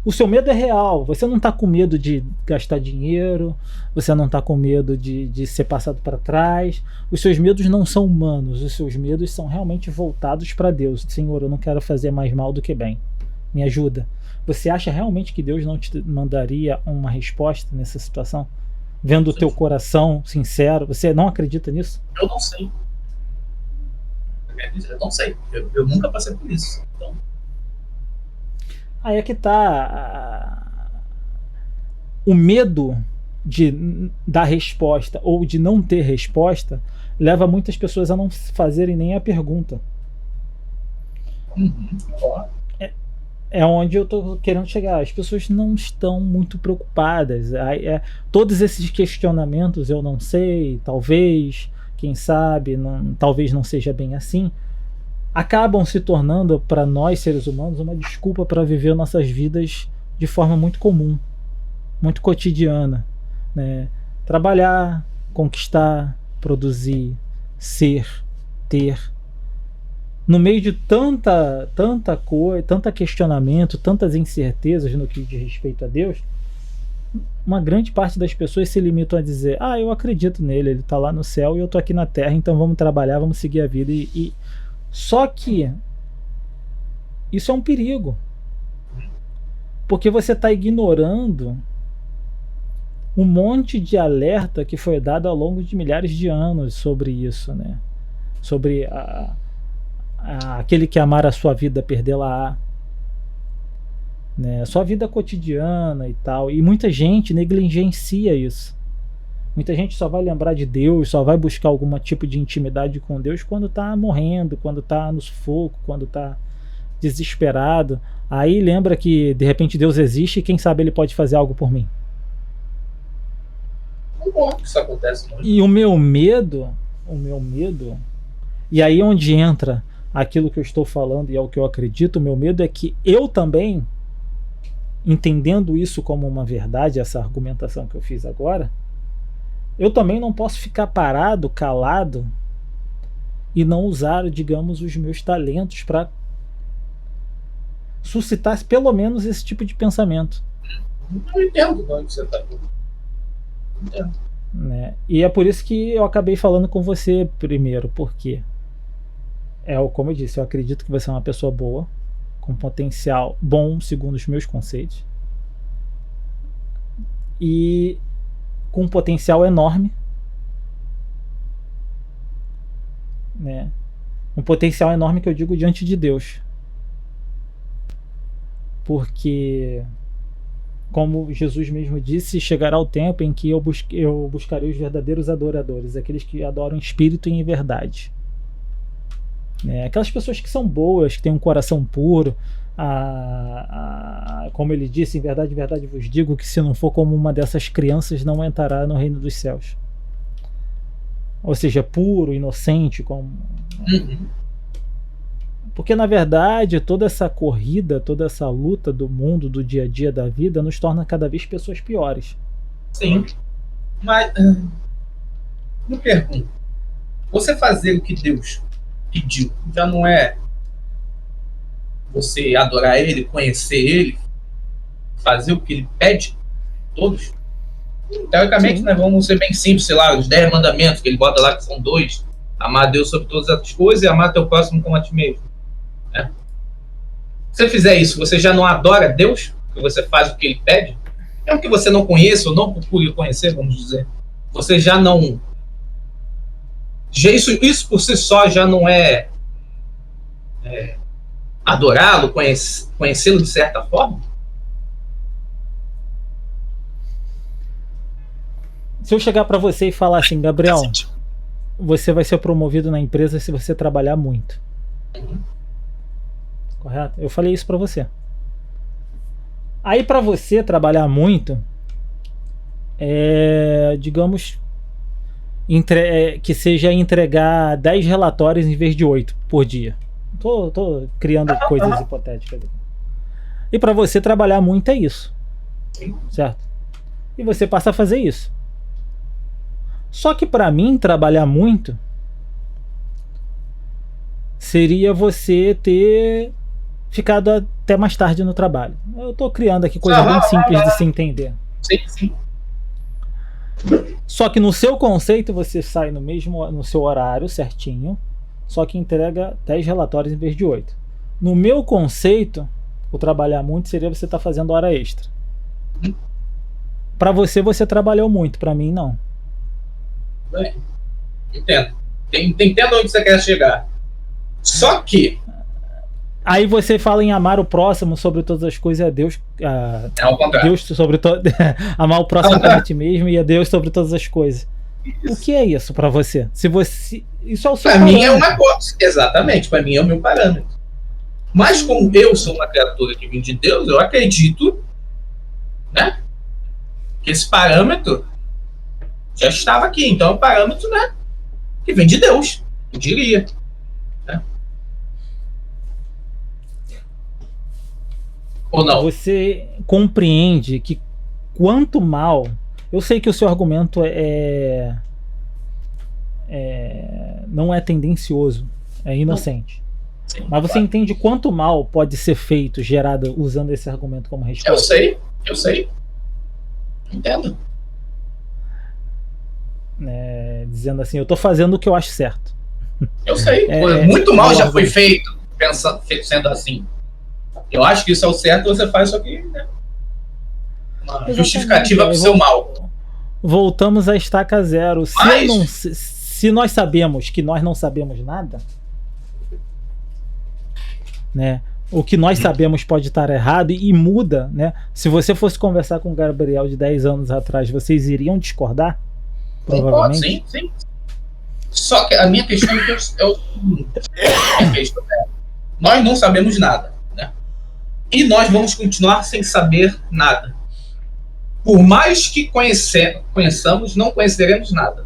O seu medo é real, você não está com medo de gastar dinheiro, você não está com medo de ser passado para trás, os seus medos não são humanos, os seus medos são realmente voltados para Deus. Senhor, eu não quero fazer mais mal do que bem, me ajuda. Você acha realmente que Deus não te mandaria uma resposta nessa situação? Vendo o teu coração sincero, você não acredita nisso? Eu não sei. Eu não sei, eu nunca passei por isso, então... Aí é que tá o medo de dar resposta ou de não ter resposta leva muitas pessoas a não fazerem nem a pergunta. É onde eu tô querendo chegar. As pessoas não estão muito preocupadas. Todos esses questionamentos, eu não sei, talvez, quem sabe, talvez não seja bem assim, acabam se tornando para nós seres humanos uma desculpa para viver nossas vidas de forma muito comum, muito cotidiana, né? Trabalhar, conquistar, produzir, ser, ter, no meio de tanta coisa, tanto questionamento, tantas incertezas no que diz respeito a Deus. Uma grande parte das pessoas se limitam a dizer, eu acredito nele, ele está lá no céu e eu estou aqui na terra, então vamos trabalhar, vamos seguir a vida. Só que isso é um perigo, porque você está ignorando um monte de alerta que foi dado ao longo de milhares de anos sobre isso, né? Sobre aquele que amar a sua vida, perdê-la-á, né? A sua vida cotidiana e tal. E muita gente negligencia isso. Muita gente só vai lembrar de Deus, só vai buscar algum tipo de intimidade com Deus quando está morrendo, quando está no sufoco, quando está desesperado. Aí lembra que de repente Deus existe e quem sabe ele pode fazer algo por mim. Isso acontece muito. E o meu medo, e aí onde entra aquilo que eu estou falando e é o que eu acredito, o meu medo é que eu também entendendo isso como uma verdade, essa argumentação que eu fiz agora, eu também não posso ficar parado, calado e não usar, digamos, os meus talentos para suscitar pelo menos esse tipo de pensamento. Eu entendo onde você está. Entendo. Né? E é por isso que eu acabei falando com você primeiro, porque como eu disse, eu acredito que você é uma pessoa boa, com potencial bom segundo os meus conceitos, e com um potencial enorme, né? Um potencial enorme que eu digo diante de Deus, porque, como Jesus mesmo disse, chegará o tempo em que eu buscarei os verdadeiros adoradores, aqueles que adoram em espírito e em verdade. Aquelas pessoas que são boas, que têm um coração puro, como ele disse, em verdade vos digo que se não for como uma dessas crianças, não entrará no reino dos céus. Ou seja, puro, inocente, como... Porque na verdade toda essa corrida, toda essa luta do mundo, do dia a dia da vida, nos torna cada vez pessoas piores. Sim. Mas me pergunto, você fazer o que Deus pediu já não é você adorar Ele, conhecer Ele, fazer o que Ele pede? Todos? Teoricamente, nós vamos ser bem simples, sei lá, os 10 mandamentos que Ele bota lá, que são 2: amar a Deus sobre todas as coisas e amar teu próximo como a ti mesmo. Se você fizer isso, você já não adora Deus? Porque você faz o que Ele pede? Mesmo que você não conheça ou não procure conhecer, vamos dizer, você já não... Isso por si só já não é adorá-lo, conhecê-lo de certa forma? Se eu chegar para você e falar assim, Gabriel, você vai ser promovido na empresa se você trabalhar muito. Correto? Eu falei isso para você. Aí para você trabalhar muito, digamos, que seja entregar 10 relatórios em vez de 8 por dia. Tô criando coisas hipotéticas aqui. E para você trabalhar muito é isso. Certo? E você passa a fazer isso. Só que para mim trabalhar muito seria você ter ficado até mais tarde no trabalho. Eu tô criando aqui coisa bem simples de se entender. Sim. Só que no seu conceito você sai no seu horário certinho, só que entrega 10 relatórios em vez de 8. No meu conceito, o trabalhar muito seria você estar fazendo hora extra. Para você trabalhou muito, para mim não. Bem, entendo. Entendo onde você quer chegar. Só que aí você fala em amar o próximo sobre todas as coisas, é Deus. É o contrário. Deus sobre amar o próximo como a ti mesmo e a Deus sobre todas as coisas. Isso. O que é isso para você? Isso é o seu parâmetro. Para mim é uma coisa. Exatamente, para mim é o meu parâmetro. Mas como eu sou uma criatura que vem de Deus, eu acredito, né, que esse parâmetro já estava aqui. Então é um parâmetro, né, que vem de Deus, eu diria. Ou não? Você compreende que quanto mal... Eu sei que o seu argumento não é tendencioso, é inocente. Sim, mas você entende quanto mal pode ser feito, gerado, usando esse argumento como resposta? Eu sei. Entendo. Dizendo assim, eu tô fazendo o que eu acho certo. Eu sei. Muito mal já foi feito, sendo assim. Eu acho que isso é o certo, você faz isso aqui, né? Uma justificativa pro seu mal. Voltamos à estaca zero. Se nós sabemos que nós não sabemos nada, né? O que nós sabemos pode estar errado e muda, né? Se você fosse conversar com o Gabriel de 10 anos atrás, vocês iriam discordar? Provavelmente. Sim. Só que a minha questão é o seguinte: nós não sabemos nada. E nós vamos continuar sem saber nada. Por mais que conheçamos, não conheceremos nada.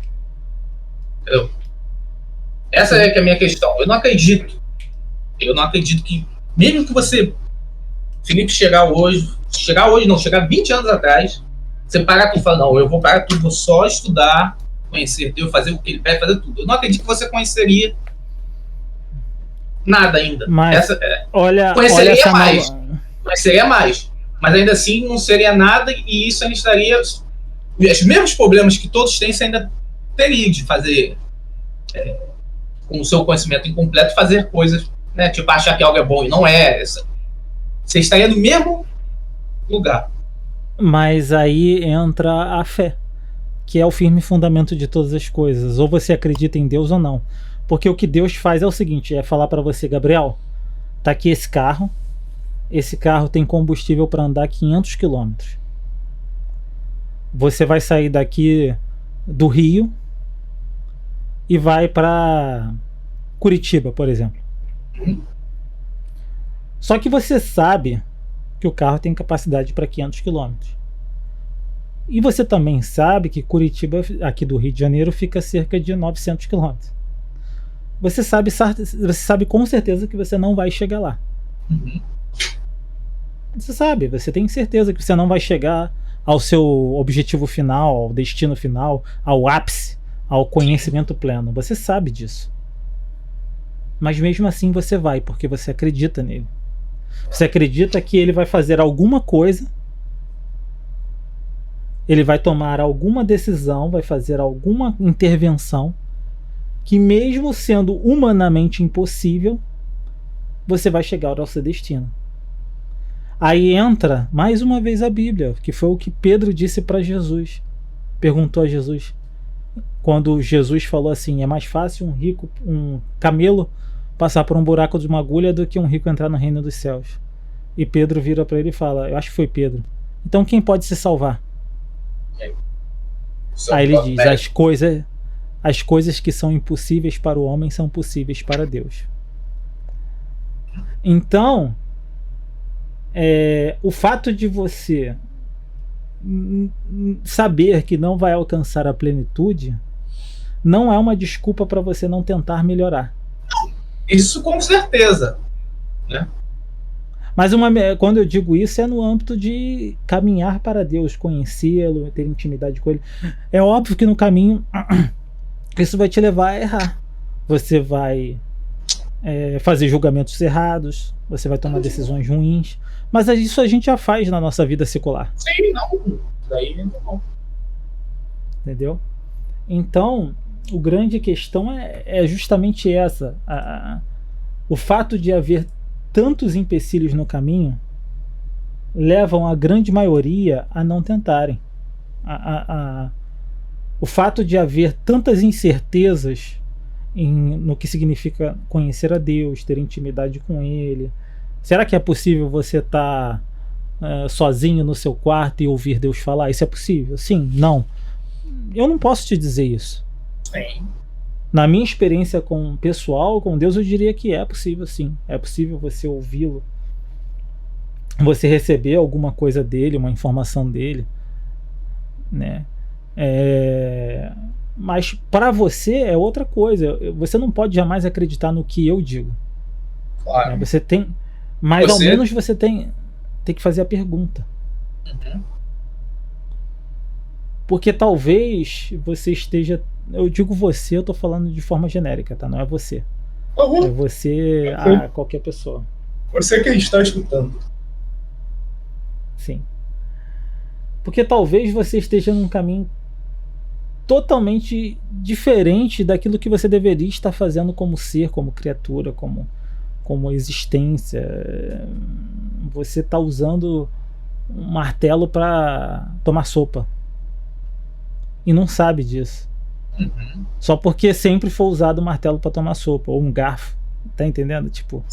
Entendeu? Essa é a minha questão. Eu não acredito que, mesmo que você, Felipe, chegar hoje, chegar hoje, não, chegar 20 anos atrás, você parar tudo e falar, não, eu vou parar tudo, vou só estudar, conhecer Deus, fazer o que ele pede, fazer tudo. Eu não acredito que você conheceria nada ainda. Mas, conheceria essa mais. nova... Conheceria mais. Mas ainda assim não seria nada e isso ainda estaria... Os mesmos problemas que todos têm, você ainda teria de fazer, com o seu conhecimento incompleto, fazer coisas, né? Tipo, achar que algo é bom e não é. Você estaria no mesmo lugar. Mas aí entra a fé, que é o firme fundamento de todas as coisas. Ou você acredita em Deus ou não. Porque o que Deus faz é o seguinte, é falar para você, Gabriel, tá aqui esse carro tem combustível para andar 500 quilômetros. Você vai sair daqui do Rio e vai para Curitiba, por exemplo. Só que você sabe que o carro tem capacidade para 500 quilômetros. E você também sabe que Curitiba, aqui do Rio de Janeiro, fica a cerca de 900 quilômetros. Você sabe com certeza que você não vai chegar lá. Você tem certeza que você não vai chegar ao seu objetivo final, ao destino final, ao ápice, ao conhecimento pleno. Você sabe disso. Mas mesmo assim você vai, porque você acredita nele. Você acredita que ele vai fazer alguma coisa, ele vai tomar alguma decisão, vai fazer alguma intervenção, que mesmo sendo humanamente impossível, você vai chegar ao seu destino. Aí entra mais uma vez a Bíblia, que foi o que Pedro disse para Jesus. Perguntou a Jesus, quando Jesus falou assim: é mais fácil um camelo passar por um buraco de uma agulha do que um rico entrar no reino dos céus. E Pedro vira para ele e fala, eu acho que foi Pedro, então quem pode se salvar? Aí ele diz, as coisas que são impossíveis para o homem são possíveis para Deus. Então, o fato de você saber que não vai alcançar a plenitude não é uma desculpa para você não tentar melhorar. Isso com certeza, né? Mas quando eu digo isso é no âmbito de caminhar para Deus, conhecê-lo, ter intimidade com ele. É óbvio que no caminho isso vai te levar a errar. Você vai fazer julgamentos errados, você vai tomar decisões ruins, mas isso a gente já faz na nossa vida secular. Sim, não. Daí não. Entendeu? Então, a grande questão é justamente essa. O fato de haver tantos empecilhos no caminho levam a grande maioria a não tentarem. O fato de haver tantas incertezas no que significa conhecer a Deus, ter intimidade com Ele. Será que é possível você estar sozinho no seu quarto e ouvir Deus falar? Isso é possível? Sim, não. Eu não posso te dizer isso. Sim. Na minha experiência pessoal com Deus, eu diria que é possível, sim. É possível você ouvi-lo, você receber alguma coisa dele, uma informação dele, né? Mas para você é outra coisa. Você não pode jamais acreditar no que eu digo. Claro. Você tem, mas ao menos você tem que fazer a pergunta. Porque talvez você esteja... Eu digo você, eu estou falando de forma genérica, tá? Não é você. É você, qualquer pessoa. Você que está escutando. Sim. Porque talvez você esteja num caminho totalmente diferente daquilo que você deveria estar fazendo como ser, como criatura, como existência. Você está usando um martelo para tomar sopa. E não sabe disso. Só porque sempre foi usado o martelo para tomar sopa, ou um garfo. Tá entendendo? Tipo,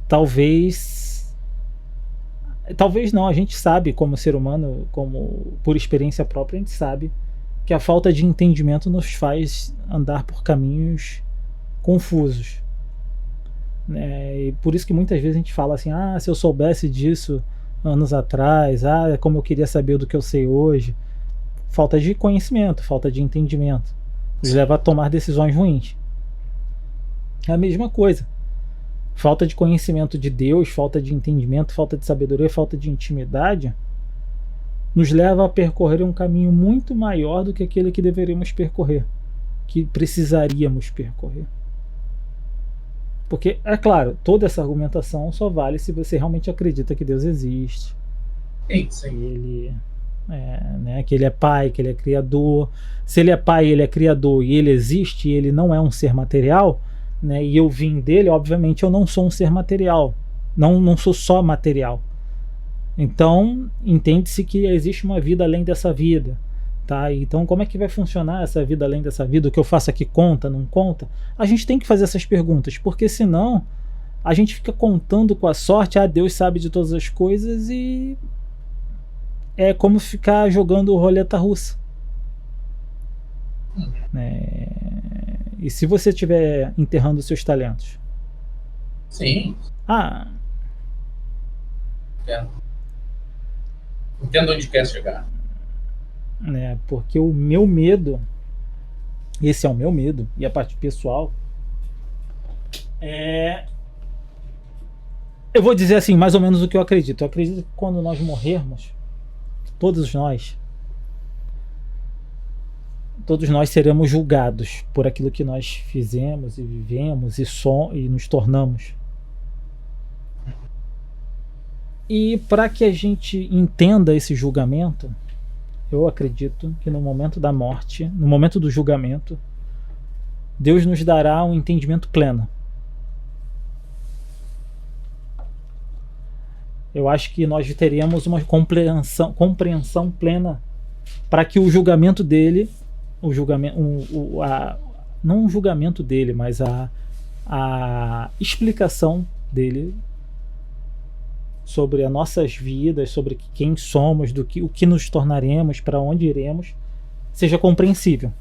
talvez não, a gente sabe como ser humano, como por experiência própria, a gente sabe que a falta de entendimento nos faz andar por caminhos confusos, né? E por isso que muitas vezes a gente fala assim, se eu soubesse disso anos atrás, como eu queria saber do que eu sei hoje. Falta de conhecimento, falta de entendimento nos leva a tomar decisões ruins. É a mesma coisa. falta de conhecimento de Deus, falta de entendimento, falta de sabedoria, falta de intimidade, nos leva a percorrer um caminho muito maior do que aquele que deveríamos percorrer, que precisaríamos percorrer. Porque, é claro, toda essa argumentação só vale se você realmente acredita que Deus existe. Sim. Que ele é pai, que ele é criador. Se ele é pai, ele é criador e ele existe, e ele não é um ser material, né, e eu vim dele, obviamente eu não sou um ser material. Não sou só material. Então, entende-se que existe uma vida além dessa vida. Tá? Então, como é que vai funcionar essa vida além dessa vida? O que eu faço aqui conta, não conta? A gente tem que fazer essas perguntas, porque senão a gente fica contando com a sorte. Deus sabe de todas as coisas, e é como ficar jogando roleta russa. E se você estiver enterrando seus talentos? Sim. Entendo onde quer chegar. Porque o meu medo, esse é o meu medo, e a parte pessoal eu vou dizer assim, mais ou menos o que eu acredito. Eu acredito que quando nós morrermos, todos nós seremos julgados por aquilo que nós fizemos e vivemos e nos tornamos. E para que a gente entenda esse julgamento, eu acredito que no momento da morte, no momento do julgamento, Deus nos dará um entendimento pleno. Eu acho que nós teremos uma compreensão plena para que o julgamento dele, não o julgamento dele, mas a explicação dele sobre as nossas vidas, sobre quem somos, o que nos tornaremos, para onde iremos, seja compreensível.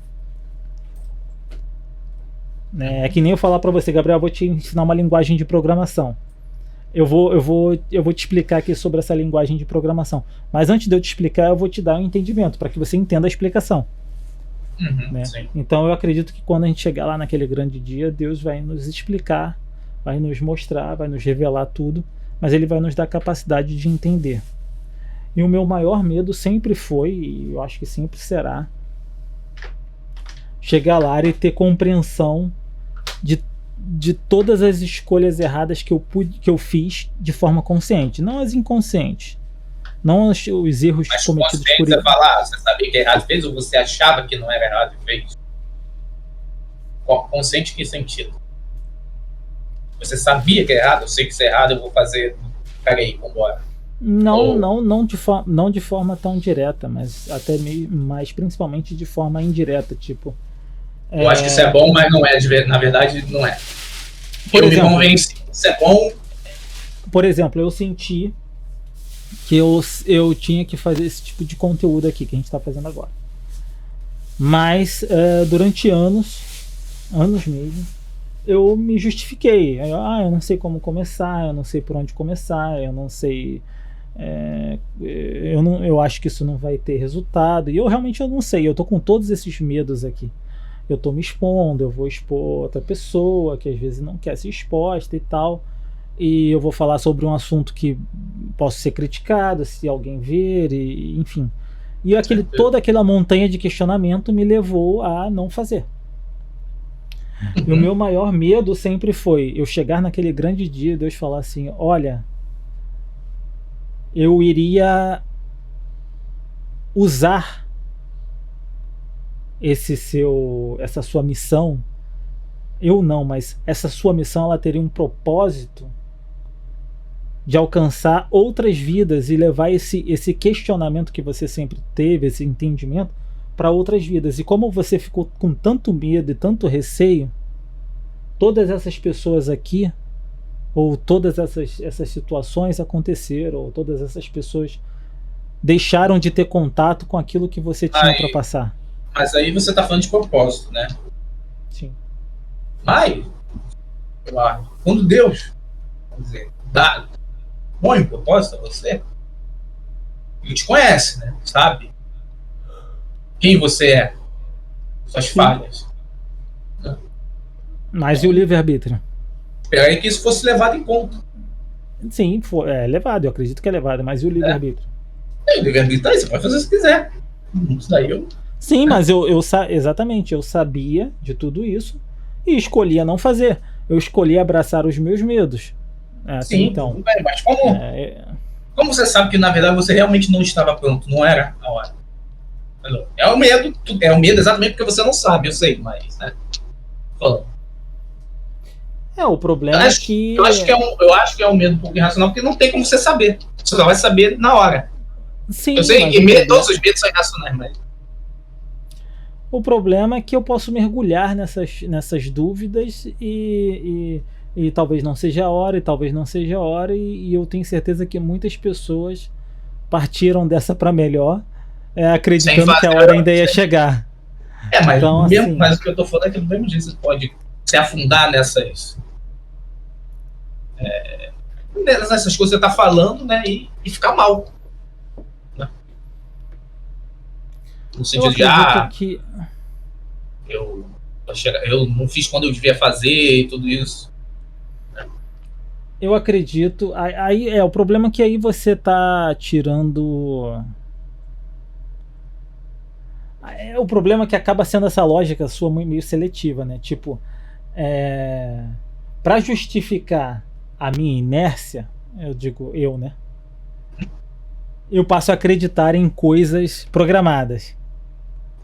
É que nem eu falar para você, Gabriel, eu vou te ensinar uma linguagem de programação. Eu vou te explicar aqui sobre essa linguagem de programação. Mas antes de eu te explicar, eu vou te dar um entendimento, para que você entenda a explicação. Então eu acredito que quando a gente chegar lá naquele grande dia, Deus vai nos explicar, vai nos mostrar, vai nos revelar tudo, mas ele vai nos dar a capacidade de entender. E o meu maior medo sempre foi, e eu acho que sempre será, chegar lá e ter compreensão de todas as escolhas erradas que eu fiz de forma consciente, não as inconscientes, não os erros cometidos por ele. Você sabia que é errado fez, ou você achava que não era errado e fez? Consciente em que sentido? Você sabia que é errado? Eu sei que isso é errado, eu vou fazer. Peraí, vambora. Não de forma tão direta, mas até mais principalmente de forma indireta, tipo. Eu acho que isso é bom, mas não é, na verdade não é. Me convenci, isso é bom. Por exemplo, eu senti que eu tinha que fazer esse tipo de conteúdo aqui que a gente está fazendo agora. Mas durante anos mesmo, eu me justifiquei. Eu não sei como começar, eu não sei por onde começar, eu não sei. Eu acho que isso não vai ter resultado. E eu realmente não sei. Eu tô com todos esses medos aqui. Eu tô me expondo, eu vou expor outra pessoa que às vezes não quer ser exposta e tal. E eu vou falar sobre um assunto que posso ser criticado se alguém ver, enfim. E toda aquela montanha de questionamento me levou a não fazer. E o meu maior medo sempre foi eu chegar naquele grande dia e Deus falar assim: olha, eu iria usar essa sua missão. Mas essa sua missão, ela teria um propósito de alcançar outras vidas e levar esse questionamento que você sempre teve, esse entendimento, para outras vidas. E como você ficou com tanto medo e tanto receio, todas essas pessoas aqui, ou todas essas situações aconteceram, ou todas essas pessoas deixaram de ter contato com aquilo que você tinha para passar. Mas aí você está falando de propósito, né? Sim. Mas, quando Deus, vamos dizer, dá bom propósito a você, ele te conhece, né? Sabe quem você é, suas falhas. Mas e o livre-arbítrio? Esperaria que isso fosse levado em conta. Sim, é levado, eu acredito que é levado, mas e o livre-arbítrio? O livre-arbítrio tá aí, você pode fazer se quiser. Isso daí eu... Sim, mas exatamente, eu sabia de tudo isso e escolhia não fazer. Eu escolhi abraçar os meus medos. Assim, Sim, então. bem, mas como você sabe que na verdade você realmente não estava pronto, não era a hora? É o medo exatamente porque você não sabe, eu sei, mas, né? Falando. O problema é que... Eu acho que é um medo um pouco irracional, porque não tem como você saber. Você só vai saber na hora. Sim, eu sei que todos os medos são irracionais, mas... O problema é que eu posso mergulhar nessas dúvidas e talvez não seja a hora, e talvez não seja a hora, e eu tenho certeza que muitas pessoas partiram dessa para melhor, acreditando que a hora ainda ia chegar. Mas, então, mesmo, assim, mas o que eu tô falando é que no mesmo dia você pode se afundar nessas coisas que você tá falando, né, e ficar mal. Né? No sentido de, eu não fiz quando eu devia fazer e tudo isso. Eu acredito. Aí o problema é que aí você tá tirando. O problema é que acaba sendo essa lógica sua meio seletiva, né? Tipo, para justificar a minha inércia, eu digo eu, né? Eu passo a acreditar em coisas programadas.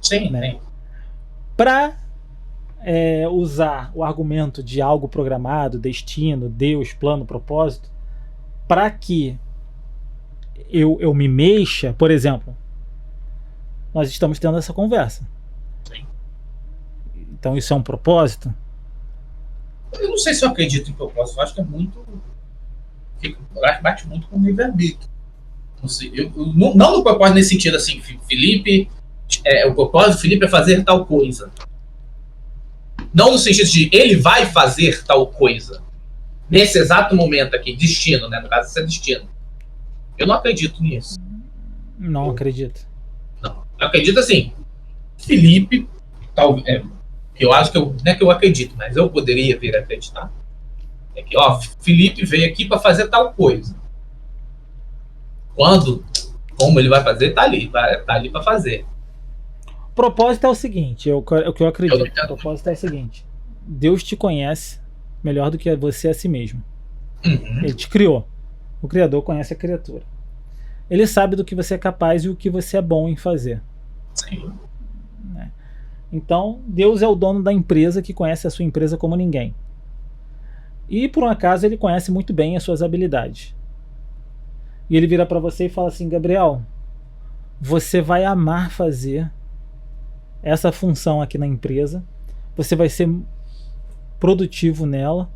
Sim, né? Para usar o argumento de algo programado, destino, Deus, plano, propósito, para que eu me mexa, por exemplo, nós estamos tendo essa conversa. Sim. Então isso é um propósito? Eu não sei se eu acredito em propósito, eu acho que é muito... bate muito com o livre-arbítrio. Não no propósito nesse sentido assim, Felipe... o propósito do Felipe é fazer tal coisa. Não no sentido de ele vai fazer tal coisa. Nesse exato momento aqui, destino, né? No caso, isso é destino. Eu não acredito nisso. Não acredito. Não. Eu acredito assim, Felipe, eu acho que não é que eu acredito, mas eu poderia vir a acreditar. É que, Felipe veio aqui para fazer tal coisa. Como ele vai fazer, tá ali para fazer. O propósito é o seguinte, o que eu acredito. O propósito é o seguinte: Deus te conhece melhor do que você a si mesmo. Uhum. Ele te criou. O Criador conhece a criatura. Ele sabe do que você é capaz e o que você é bom em fazer. Sim. Então, Deus é o dono da empresa que conhece a sua empresa como ninguém. E, por um acaso, ele conhece muito bem as suas habilidades. E ele vira para você e fala assim: Gabriel, você vai amar fazer essa função aqui na empresa, você vai ser produtivo nela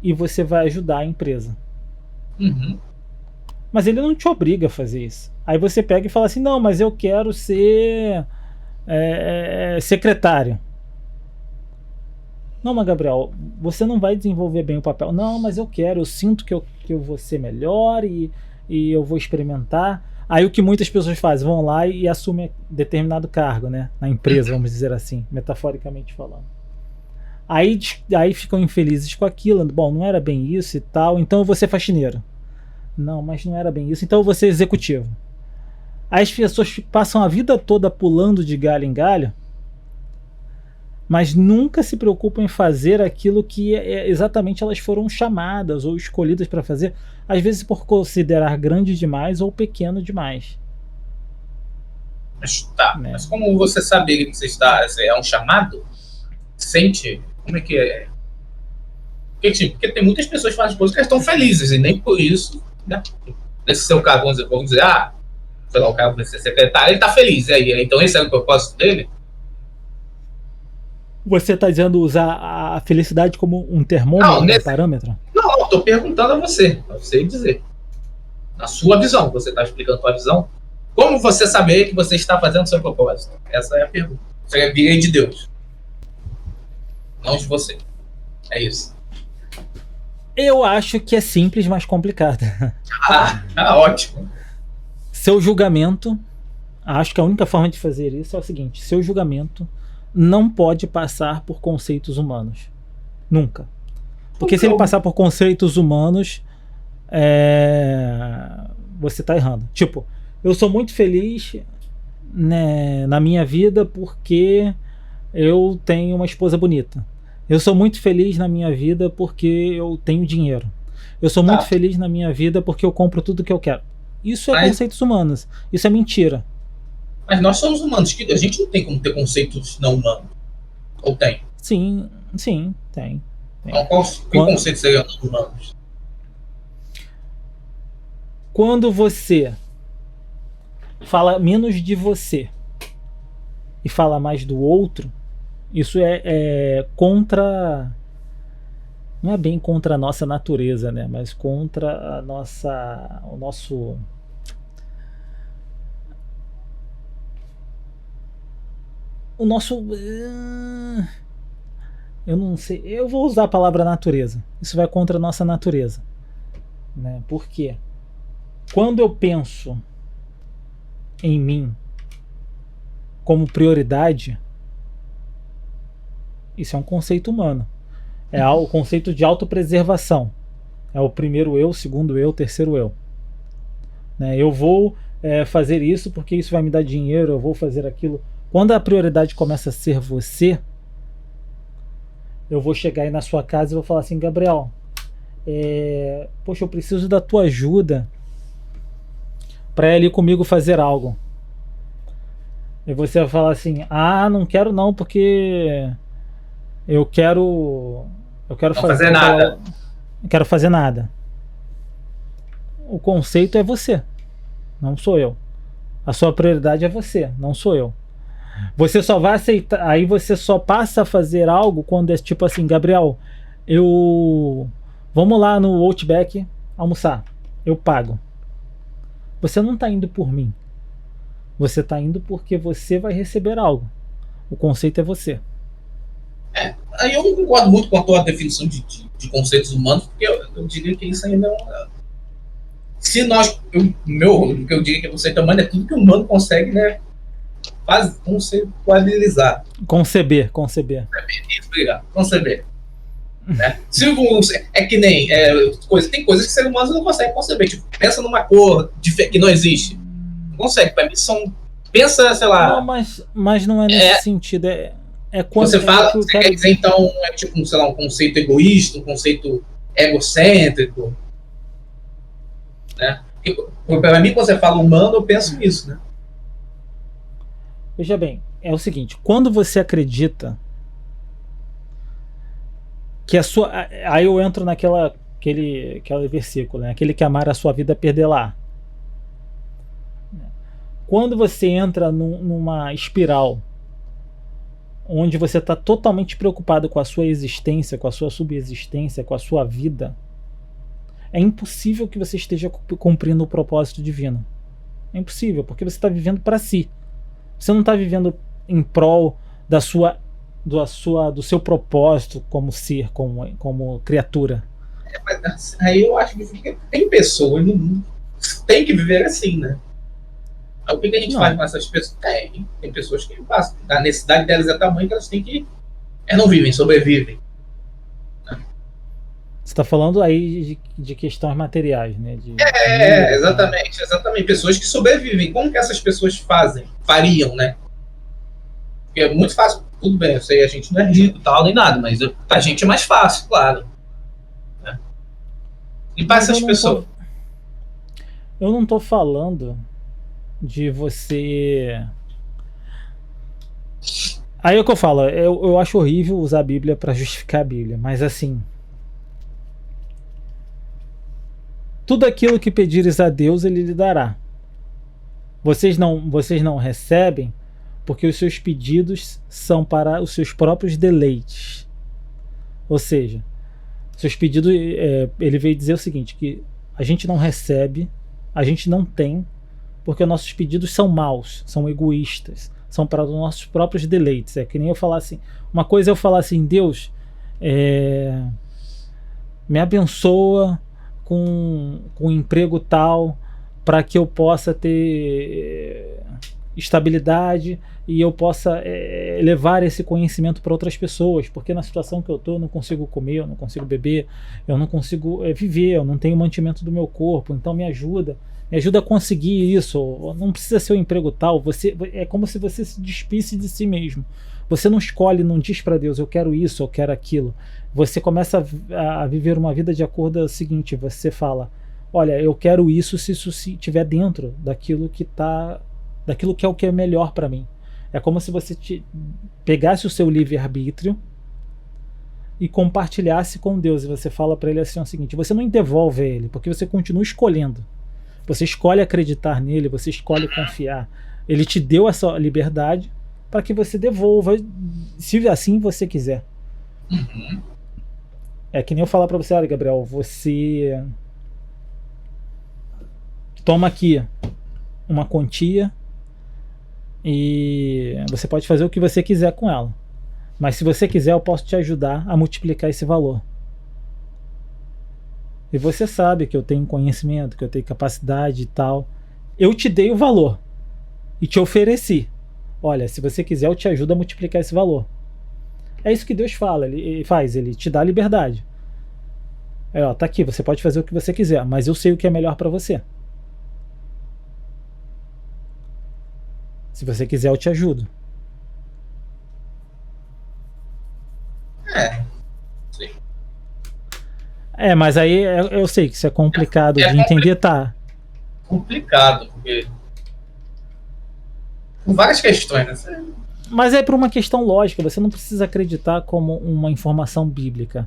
e você vai ajudar a empresa. Uhum. Mas ele não te obriga a fazer isso. Aí você pega e fala assim: não, mas eu quero ser secretário. Não, mas Gabriel, você não vai desenvolver bem o papel. Não, mas eu sinto que eu vou ser melhor e eu vou experimentar. Aí o que muitas pessoas fazem, vão lá e assumem determinado cargo, né, na empresa, vamos dizer assim, metaforicamente falando. Aí ficam infelizes com aquilo. Bom, não era bem isso e tal, então eu vou ser faxineiro. Não, mas não era bem isso, então eu vou ser executivo. Aí as pessoas passam a vida toda pulando de galho em galho, mas nunca se preocupam em fazer aquilo que exatamente elas foram chamadas ou escolhidas para fazer, às vezes por considerar grande demais ou pequeno demais. Mas como você saber que você está... É um chamado? Sente? Como é que é? Porque tem muitas pessoas que fazem coisas que estão felizes e nem por isso, né? Nesse seu caso, vamos dizer, sei lá, o cara vai ser secretário, ele está feliz. Então esse é o propósito dele? Você está dizendo usar a felicidade como um termômetro, um parâmetro? Não, estou perguntando a você dizer. Na sua visão, você está explicando a sua visão. Como você saber que você está fazendo o seu propósito? Essa é a pergunta. Isso é vir de Deus. Não de você. É isso. Eu acho que é simples, mas complicado. Ótimo. Seu julgamento, acho que a única forma de fazer isso é o seguinte: seu julgamento não pode passar por conceitos humanos. Nunca. Porque se ele passar por conceitos humanos, você tá errando. Tipo, eu sou muito feliz, né, na minha vida porque eu tenho uma esposa bonita. Eu sou muito feliz na minha vida porque eu tenho dinheiro. Eu sou muito feliz na minha vida porque eu compro tudo que eu quero. Isso é conceitos humanos. Isso é mentira. Mas nós somos humanos. A gente não tem como ter conceitos não humanos. Ou tem? Sim, tem. Então, que conceitos seriam não humanos? Quando você fala menos de você e fala mais do outro, isso é contra... Não é bem contra a nossa natureza, né? Mas contra o nosso... Eu não sei, eu vou usar a palavra natureza. Isso vai contra a nossa natureza, né? Por quê? Quando eu penso em mim como prioridade, isso é um conceito humano. É o conceito de autopreservação. É o primeiro eu, segundo eu, terceiro eu. Né? Eu vou fazer isso porque isso vai me dar dinheiro, eu vou fazer aquilo. Quando a prioridade começa a ser você, eu vou chegar aí na sua casa e vou falar assim: Gabriel, poxa, eu preciso da tua ajuda para ir ali comigo fazer algo. E você vai falar assim: não quero não, porque eu quero fazer nada. Não quero fazer nada. O conceito é você, não sou eu. A sua prioridade é você, não sou eu. Você só vai aceitar, aí você só passa a fazer algo quando é tipo assim: Gabriel, vamos lá no Outback almoçar, eu pago. Você não está indo por mim, você está indo porque você vai receber algo. O conceito é você. Aí eu não concordo muito com a tua definição de conceitos humanos, porque eu diria que isso ainda é um... Se nós... O que eu diria que você também é tudo que o humano consegue, né? Conceitualizar. Conceber. Isso, obrigado. Conceber. Né? É que nem... tem coisas que seres humanos não conseguem conceber. Tipo, pensa numa cor que não existe. Não consegue. Para mim pensa, sei lá... Não, mas não é nesse sentido. Quando você fala, você quer dizer, então, tipo, sei lá, um conceito egoísta, um conceito egocêntrico, né? Para mim, quando você fala humano, eu penso nisso, né? Veja bem, é o seguinte: quando você acredita que a sua... Aí eu entro aquele versículo, né? Aquele que amar a sua vida, perdê-la. Quando você entra numa espiral onde você está totalmente preocupado com a sua existência, com a sua subsistência, com a sua vida, é impossível que você esteja cumprindo o propósito divino. É impossível, porque você está vivendo para si. Você não está vivendo em prol do seu propósito como ser, como criatura. Mas aí eu acho que tem pessoas no mundo que tem que viver assim, né? O que a gente faz com essas pessoas? Tem pessoas que passam. A necessidade delas é tamanho que elas têm que... não vivem, sobrevivem. Né? Você está falando aí de questões materiais, né? Exatamente. Pessoas que sobrevivem. Como que essas pessoas fariam, né? Porque é muito fácil. Tudo bem, eu sei, a gente não é rico, tal, nem nada, mas pra gente é mais fácil, claro. Né? E para essas pessoas... Eu não tô falando de você... Aí é o que eu falo, eu acho horrível usar a Bíblia para justificar a Bíblia, mas assim, tudo aquilo que pedires a Deus, Ele lhe dará. Vocês não recebem porque os seus pedidos são para os seus próprios deleites. Ou seja, seus pedidos, ele veio dizer o seguinte, que a gente não recebe, a gente não tem, porque nossos pedidos são maus, são egoístas, são para os nossos próprios deleites. É que nem eu falar assim, uma coisa é eu falar assim: Deus, me abençoa com um emprego tal, para que eu possa ter estabilidade e eu possa levar esse conhecimento para outras pessoas, porque na situação que eu estou, eu não consigo comer, eu não consigo beber, eu não consigo viver, eu não tenho mantimento do meu corpo, então me ajuda a conseguir isso. Não precisa ser um emprego tal, é como se você se despisse de si mesmo. Você não escolhe, não diz para Deus, eu quero isso, eu quero aquilo. Você começa a viver uma vida de acordo com o seguinte, você fala, olha, eu quero isso se isso estiver dentro daquilo que é o que é melhor para mim. É como se você pegasse o seu livre-arbítrio e compartilhasse com Deus, e você fala para ele assim o seguinte, você não devolve a ele, porque você continua escolhendo. Você escolhe acreditar nele, você escolhe confiar. Ele te deu essa liberdade para que você devolva, se assim você quiser. Uhum. É que nem eu falar para você, olha, Gabriel, você toma aqui uma quantia e você pode fazer o que você quiser com ela. Mas se você quiser, eu posso te ajudar a multiplicar esse valor. E você sabe que eu tenho conhecimento, que eu tenho capacidade e tal. Eu te dei o valor e te ofereci. Olha, se você quiser, eu te ajudo a multiplicar esse valor. É isso que Deus fala, ele te dá a liberdade. Tá aqui, você pode fazer o que você quiser, mas eu sei o que é melhor para você. Se você quiser, eu te ajudo. Sim. Mas aí eu sei que isso é complicado de entender, tá? Complicado, porque com várias questões, né? Mas é por uma questão lógica, você não precisa acreditar como uma informação bíblica.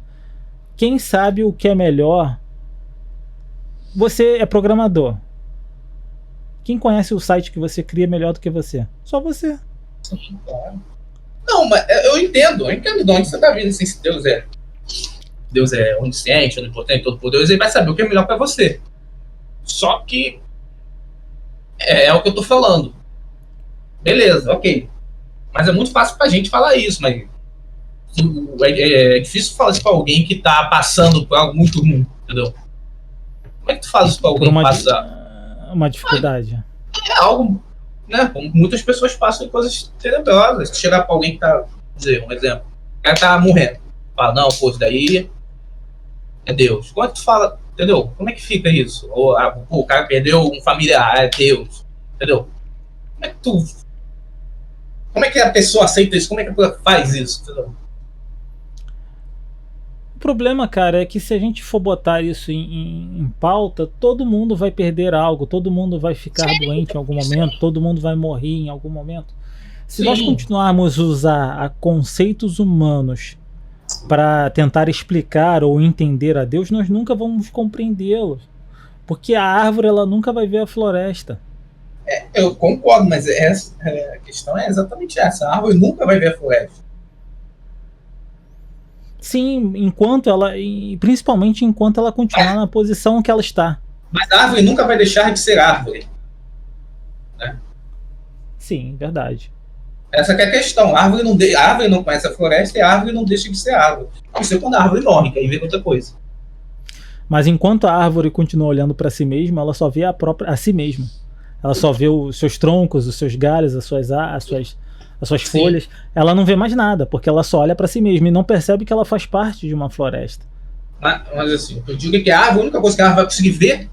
Quem sabe o que é melhor? Você é programador. Quem conhece o site que você cria melhor do que você? Só você. Sim, claro. Não, mas eu entendo de onde você está vindo, assim, se Deus é onisciente, onipotente, todo-poderoso, ele vai saber o que é melhor para você. Só que é o que eu tô falando. Beleza, ok. Mas é muito fácil pra gente falar isso, mas é difícil falar isso pra alguém que tá passando por algo muito ruim, entendeu? Como é que tu faz isso pra alguém que passa uma dificuldade? É algo, né? Como muitas pessoas passam em coisas tenebrosas. Se chegar pra alguém que tá, dizer, um exemplo, o cara tá morrendo, fala, não, pô, isso daí é Deus. Quando tu fala, entendeu? Como é que fica isso? Ou o cara perdeu um familiar, é Deus, entendeu? Como é que a pessoa aceita isso? Como é que a pessoa faz isso? Entendeu? O problema, cara, é que se a gente for botar isso em pauta, todo mundo vai perder algo, todo mundo vai ficar doente em algum momento, todo mundo vai morrer em algum momento. Se nós continuarmos a usar conceitos humanos para tentar explicar ou entender a Deus, nós nunca vamos compreendê-los. Porque a árvore, ela nunca vai ver a floresta. Eu concordo, mas a questão é exatamente essa. A árvore nunca vai ver a floresta. Sim, principalmente enquanto ela continuar na posição que ela está. Mas a árvore nunca vai deixar de ser árvore. Né? Sim, verdade. Essa que é a questão. A árvore não conhece a floresta e a árvore não deixa de ser árvore. A não ser quando a árvore morre, que aí vem outra coisa. Mas enquanto a árvore continua olhando para si mesma, ela só vê a si mesma. Ela só vê os seus troncos, os seus galhos, as suas folhas. Ela não vê mais nada, porque ela só olha para si mesma e não percebe que ela faz parte de uma floresta. Mas assim, eu digo que a árvore, a única coisa que a árvore vai conseguir ver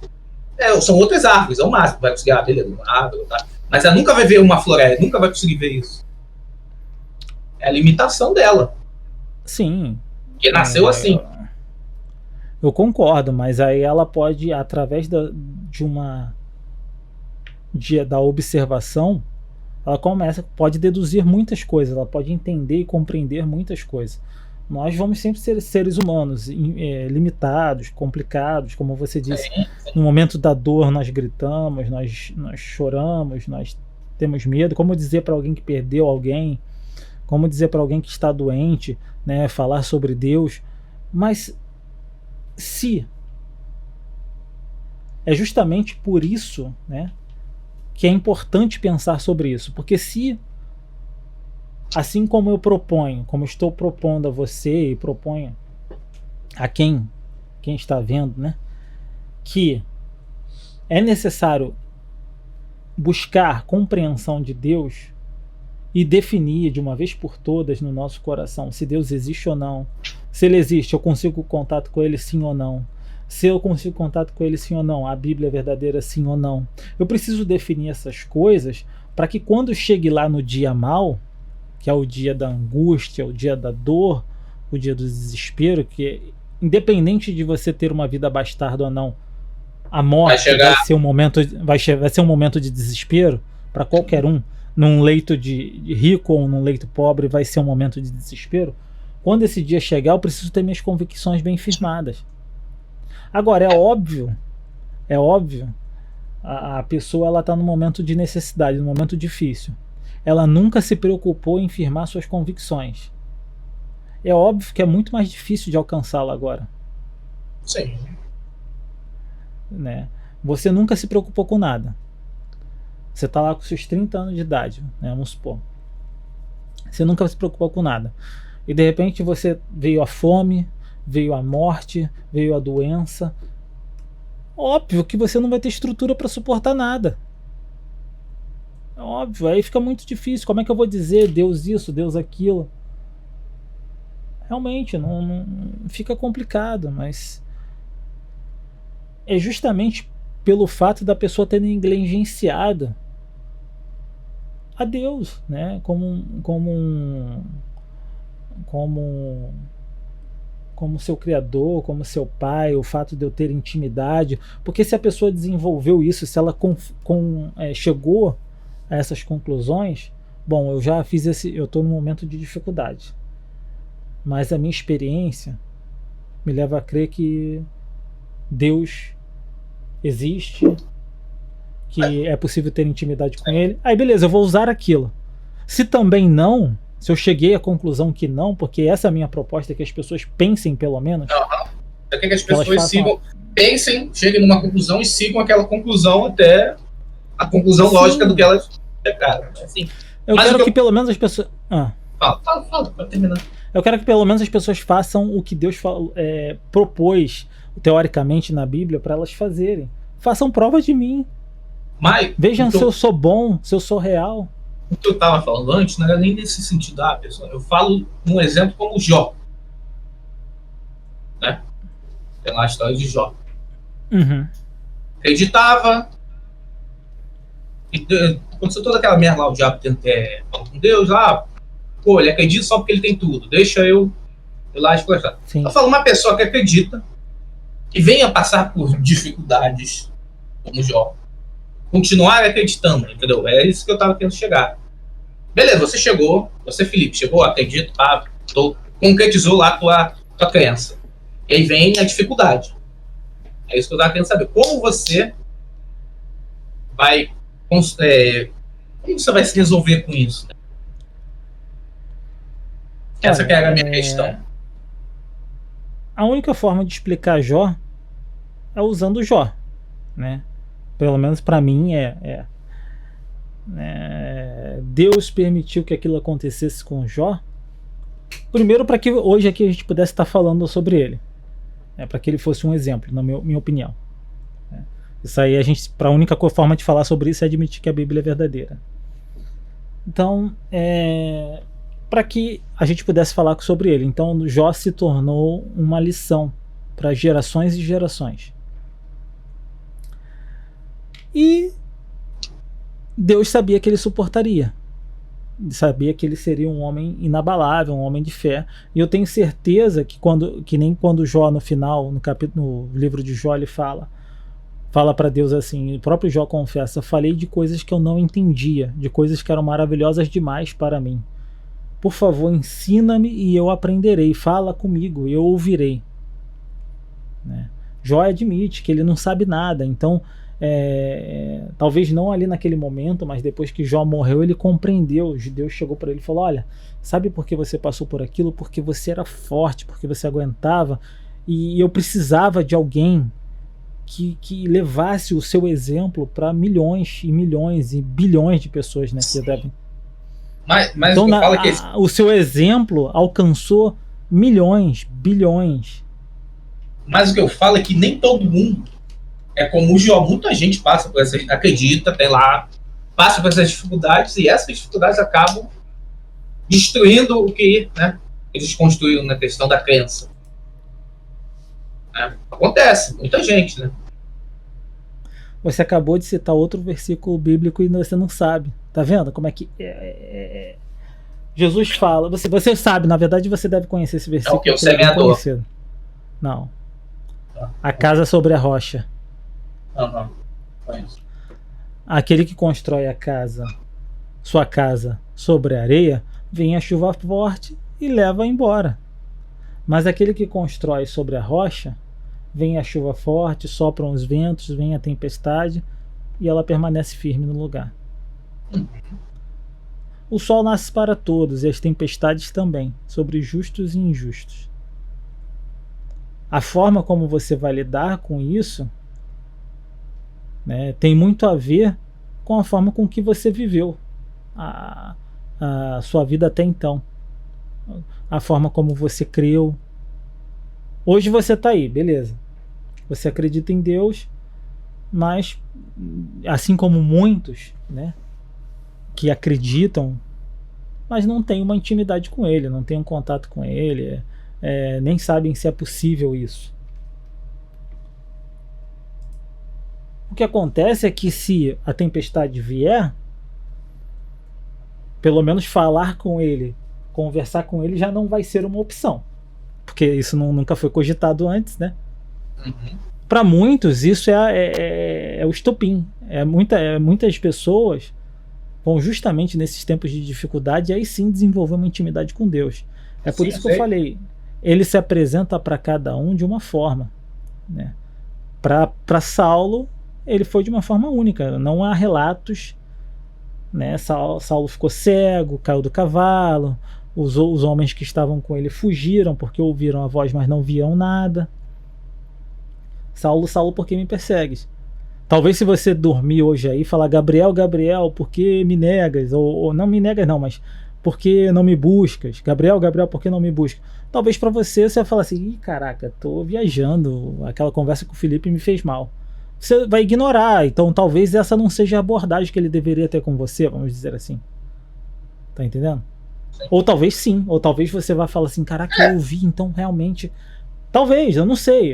são outras árvores, é o máximo que vai conseguir, beleza, uma árvore, tá? Mas ela nunca vai ver uma floresta, nunca vai conseguir ver isso. É a limitação dela. Sim. Que nasceu assim. Eu concordo, mas aí ela pode, através da observação, ela pode deduzir muitas coisas, ela pode entender e compreender muitas coisas. Nós vamos sempre ser seres humanos, limitados, complicados, como você disse. No momento da dor nós gritamos, nós choramos, nós temos medo. Como dizer para alguém que perdeu alguém, como dizer para alguém que está doente, né, falar sobre Deus. Mas é justamente por isso, né, que é importante pensar sobre isso, porque assim como eu proponho, como eu estou propondo a você e proponho a quem está vendo, né, que é necessário buscar compreensão de Deus e definir de uma vez por todas no nosso coração se Deus existe ou não. Se ele existe, eu consigo contato com ele sim ou não. Se eu consigo contato com ele sim ou não, a Bíblia é verdadeira sim ou não. Eu preciso definir essas coisas para que quando chegue lá no dia mau, que é o dia da angústia, o dia da dor, o dia do desespero, que independente de você ter uma vida bastarda ou não, a morte vai ser um momento de desespero para qualquer um, num leito de rico ou num leito pobre, vai ser um momento de desespero. Quando esse dia chegar, eu preciso ter minhas convicções bem firmadas. Agora, é óbvio, a pessoa ela está num momento de necessidade, num momento difícil. Ela nunca se preocupou em firmar suas convicções. É óbvio que é muito mais difícil de alcançá-la agora. Sim. Né? Você nunca se preocupou com nada. Você está lá com seus 30 anos de idade, né? Vamos supor. Você nunca se preocupou com nada. E de repente você veio a fome, veio a morte, veio a doença. Óbvio que você não vai ter estrutura para suportar nada. É óbvio, aí fica muito difícil. Como é que eu vou dizer Deus isso, Deus aquilo? Realmente, não fica complicado, mas é justamente pelo fato da pessoa ter negligenciado a Deus, né? Como seu criador, como seu pai, o fato de eu ter intimidade, porque se a pessoa desenvolveu isso, se ela chegou a essas conclusões, bom, eu já fiz eu estou num momento de dificuldade, mas a minha experiência me leva a crer que Deus existe, que é possível ter intimidade com ele. Aí beleza, eu vou usar aquilo. Se também não, se eu cheguei à conclusão que não, porque essa é a minha proposta, é que as pessoas pensem pelo menos. Eu quero que as pessoas pensem, cheguem numa conclusão e sigam aquela conclusão até a conclusão lógica do que elas chegaram. Assim, eu quero que pelo menos as pessoas... Fala, para terminar. Eu quero que pelo menos as pessoas façam o que Deus propôs, teoricamente, na Bíblia, para elas fazerem. Façam prova de mim. Vejam se eu sou bom, se eu sou real. O que eu estava falando antes não era nem nesse sentido, pessoal. Eu falo um exemplo como Jó. Né? Tem lá a história de Jó. Uhum. Acreditava. Aconteceu toda aquela merda lá, o diabo falou com Deus lá. Pô, ele acredita só porque ele tem tudo. Deixa eu ir lá explorar. Eu falo uma pessoa que acredita e venha passar por dificuldades como Jó. Continuar acreditando, entendeu? É isso que eu tava querendo chegar. Beleza, você, Felipe, chegou, acredito, concretizou lá a tua crença. E aí vem a dificuldade. É isso que eu tava querendo saber. Como você vai se resolver com isso? Né? Essa que era a minha questão. A única forma de explicar Jó é usando Jó, né? Pelo menos para mim Deus permitiu que aquilo acontecesse com Jó, primeiro para que hoje aqui a gente pudesse estar falando sobre ele, para que ele fosse um exemplo, na minha opinião. Isso aí a única forma de falar sobre isso é admitir que a Bíblia é verdadeira. Então, para que a gente pudesse falar sobre ele. Então, Jó se tornou uma lição para gerações e gerações. E Deus sabia que ele suportaria. Sabia que ele seria um homem inabalável, um homem de fé. E eu tenho certeza que nem quando Jó no final, no livro de Jó, ele fala para Deus assim, o próprio Jó confessa: falei de coisas que eu não entendia, de coisas que eram maravilhosas demais para mim. Por favor, ensina-me e eu aprenderei. Fala comigo e eu ouvirei. Né? Jó admite que ele não sabe nada, então talvez não ali naquele momento, mas depois que Jó morreu, ele compreendeu. Deus chegou para ele e falou: olha, sabe por que você passou por aquilo? Porque você era forte, porque você aguentava, e eu precisava de alguém que levasse o seu exemplo para milhões e milhões e bilhões de pessoas, né? Que devem... Mas então, o seu exemplo alcançou milhões, bilhões. Mas o que eu falo é que nem todo mundo é como o Jó. Muita gente passa por essa, acredita, tem lá passam por essas dificuldades e essas dificuldades acabam destruindo o que, né, eles construíram na questão da crença. Acontece, muita gente, né? Você acabou de citar outro versículo bíblico e você não sabe. Tá vendo como é que Jesus fala, você sabe, na verdade você deve conhecer esse versículo. É o que? O semeador. Não. A casa sobre a rocha. Conheço. Aquele que constrói a casa, sua casa sobre a areia, vem a chuva forte e leva embora. Mas aquele que constrói sobre a rocha, vem a chuva forte, sopram os ventos, vem a tempestade e ela permanece firme no lugar. O sol nasce para todos e as tempestades também, sobre justos e injustos. A forma como você vai lidar com isso, né, tem muito a ver com a forma com que você viveu a sua vida até então. A forma como você creu. Hoje você está aí, beleza. Você acredita em Deus, mas assim como muitos, né, que acreditam, mas não tem uma intimidade com Ele, não tem um contato com Ele, nem sabem se é possível isso. O que acontece é que se a tempestade vier, pelo menos falar com Ele, conversar com Ele já não vai ser uma opção, porque isso nunca foi cogitado antes, né? Para muitos isso é o estopim. Muitas pessoas vão justamente nesses tempos de dificuldade e aí sim desenvolver uma intimidade com Deus. É por isso que eu falei, ele se apresenta para cada um de uma forma, né? Para Saulo, ele foi de uma forma única, não há relatos, né? Saulo ficou cego, caiu do cavalo, os homens que estavam com ele fugiram porque ouviram a voz, mas não viam nada. Saulo, Saulo, por que me persegues? Talvez se você dormir hoje aí e falar, Gabriel, Gabriel, por que me negas? Ou não me negas não, mas por que não me buscas? Gabriel, Gabriel, por que não me buscas? Talvez para você vai falar assim, ih, caraca, tô viajando, aquela conversa com o Felipe me fez mal. Você vai ignorar, então talvez essa não seja a abordagem que ele deveria ter com você, vamos dizer assim. Tá entendendo? Ou talvez sim, ou talvez você vai falar assim, caraca, eu ouvi, então realmente... Talvez, eu não sei.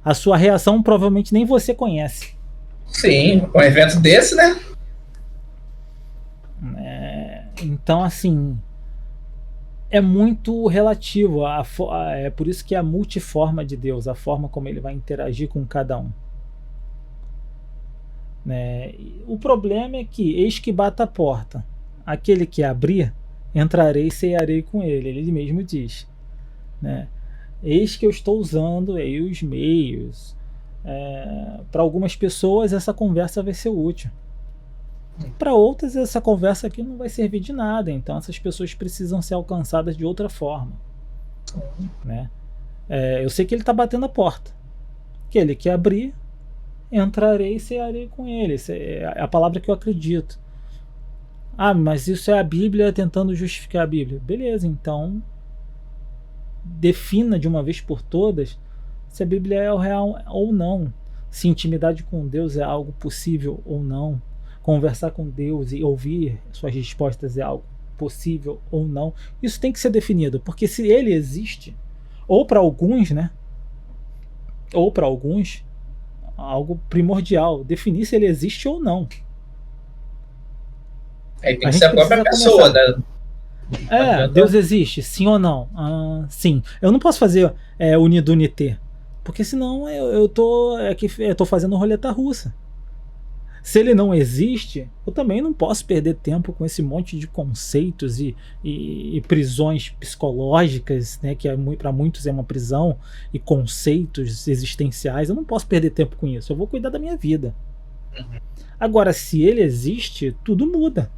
A sua reação provavelmente nem você conhece. Sim, com um evento desse, né? Então, assim, é muito relativo. É por isso que é a multiforma de Deus, a forma como ele vai interagir com cada um. O problema é que, eis que bata a porta. Aquele que abrir, entrarei e cearei com ele. Ele mesmo diz, né? Eis que eu estou usando aí os meios. Para algumas pessoas essa conversa vai ser útil. Para outras essa conversa aqui não vai servir de nada. Então essas pessoas precisam ser alcançadas de outra forma, né? Eu sei que ele está batendo a porta. Que ele quer abrir, entrarei e cearei com ele. Essa é a palavra que eu acredito. Ah, mas isso é a Bíblia tentando justificar a Bíblia. Beleza, então defina de uma vez por todas se a Bíblia é o real ou não, se intimidade com Deus é algo possível ou não, conversar com Deus e ouvir suas respostas é algo possível ou não. Isso tem que ser definido, porque se ele existe, ou para alguns, né, ou para alguns, algo primordial, definir se ele existe ou não. Tem que ser a própria pessoa, né? Deus existe, sim ou não? Sim. Eu não posso fazer unidunité, porque senão eu tô fazendo roleta russa. Se ele não existe, eu também não posso perder tempo com esse monte de conceitos e prisões psicológicas, né, que para muitos é uma prisão, e conceitos existenciais. Eu não posso perder tempo com isso. Eu vou cuidar da minha vida. Agora, se ele existe, tudo muda.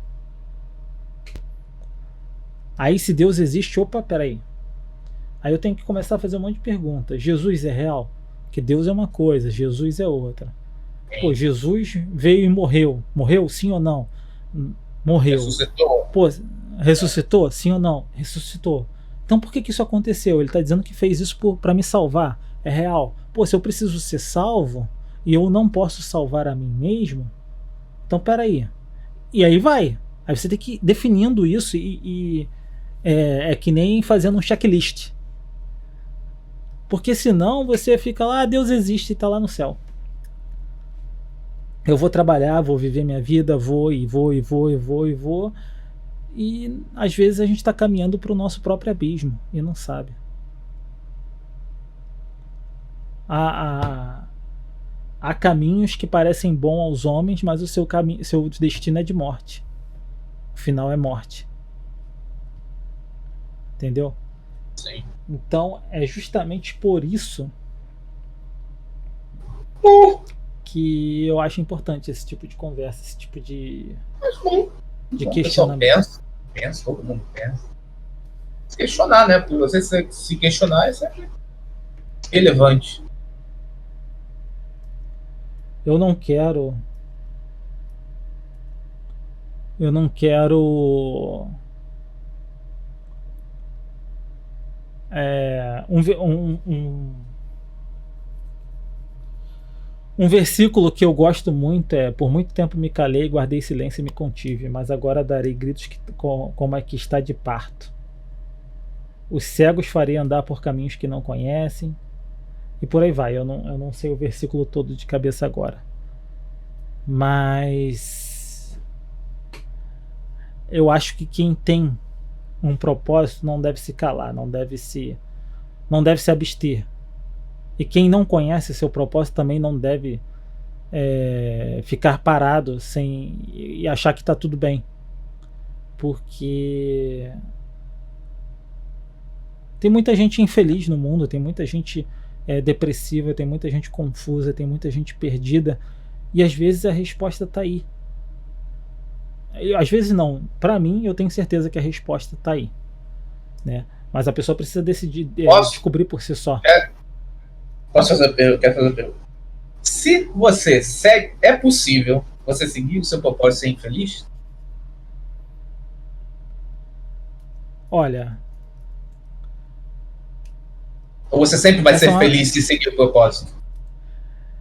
Aí se Deus existe, opa, peraí. Aí eu tenho que começar a fazer um monte de perguntas. Jesus é real? Que Deus é uma coisa, Jesus é outra. Pô, Jesus veio e morreu. Morreu, sim ou não? Morreu. Ressuscitou. Pô, ressuscitou? Sim ou não? Ressuscitou. Então por que isso aconteceu? Ele está dizendo que fez isso para me salvar. É real. Pô, se eu preciso ser salvo e eu não posso salvar a mim mesmo, Então, peraí. E aí vai. Aí você tem que ir definindo isso é que nem fazendo um checklist. Porque senão você fica lá, Deus existe e está lá no céu. Eu vou trabalhar, vou viver minha vida, vou. E às vezes a gente está caminhando para o nosso próprio abismo e não sabe. Há caminhos que parecem bons aos homens, mas o seu destino é de morte. O final é morte. Entendeu? Sim. Então é justamente por isso que eu acho importante esse tipo de conversa, esse tipo de questionamento. Pensa, todo mundo pensa. Se questionar, né? Porque você se questionar é sempre relevante. Eu não quero um versículo que eu gosto muito é: por muito tempo me calei, guardei silêncio e me contive, mas agora darei gritos como é que está de parto. Os cegos farei andar por caminhos que não conhecem, e por aí vai. Eu não sei o versículo todo de cabeça agora, mas eu acho que quem tem um propósito não deve se calar, não deve se abster. E quem não conhece seu propósito também não deve ficar parado e achar que está tudo bem. Porque tem muita gente infeliz no mundo, tem muita gente depressiva, tem muita gente confusa, tem muita gente perdida. E às vezes a resposta está aí. Às vezes não. Para mim, eu tenho certeza que a resposta está aí, né? Mas a pessoa precisa decidir, descobrir por si só. Posso fazer a pergunta? Quero fazer a pergunta. Se você segue, é possível você seguir o seu propósito e ser infeliz? Olha. Ou você sempre vai ser feliz se seguir o propósito?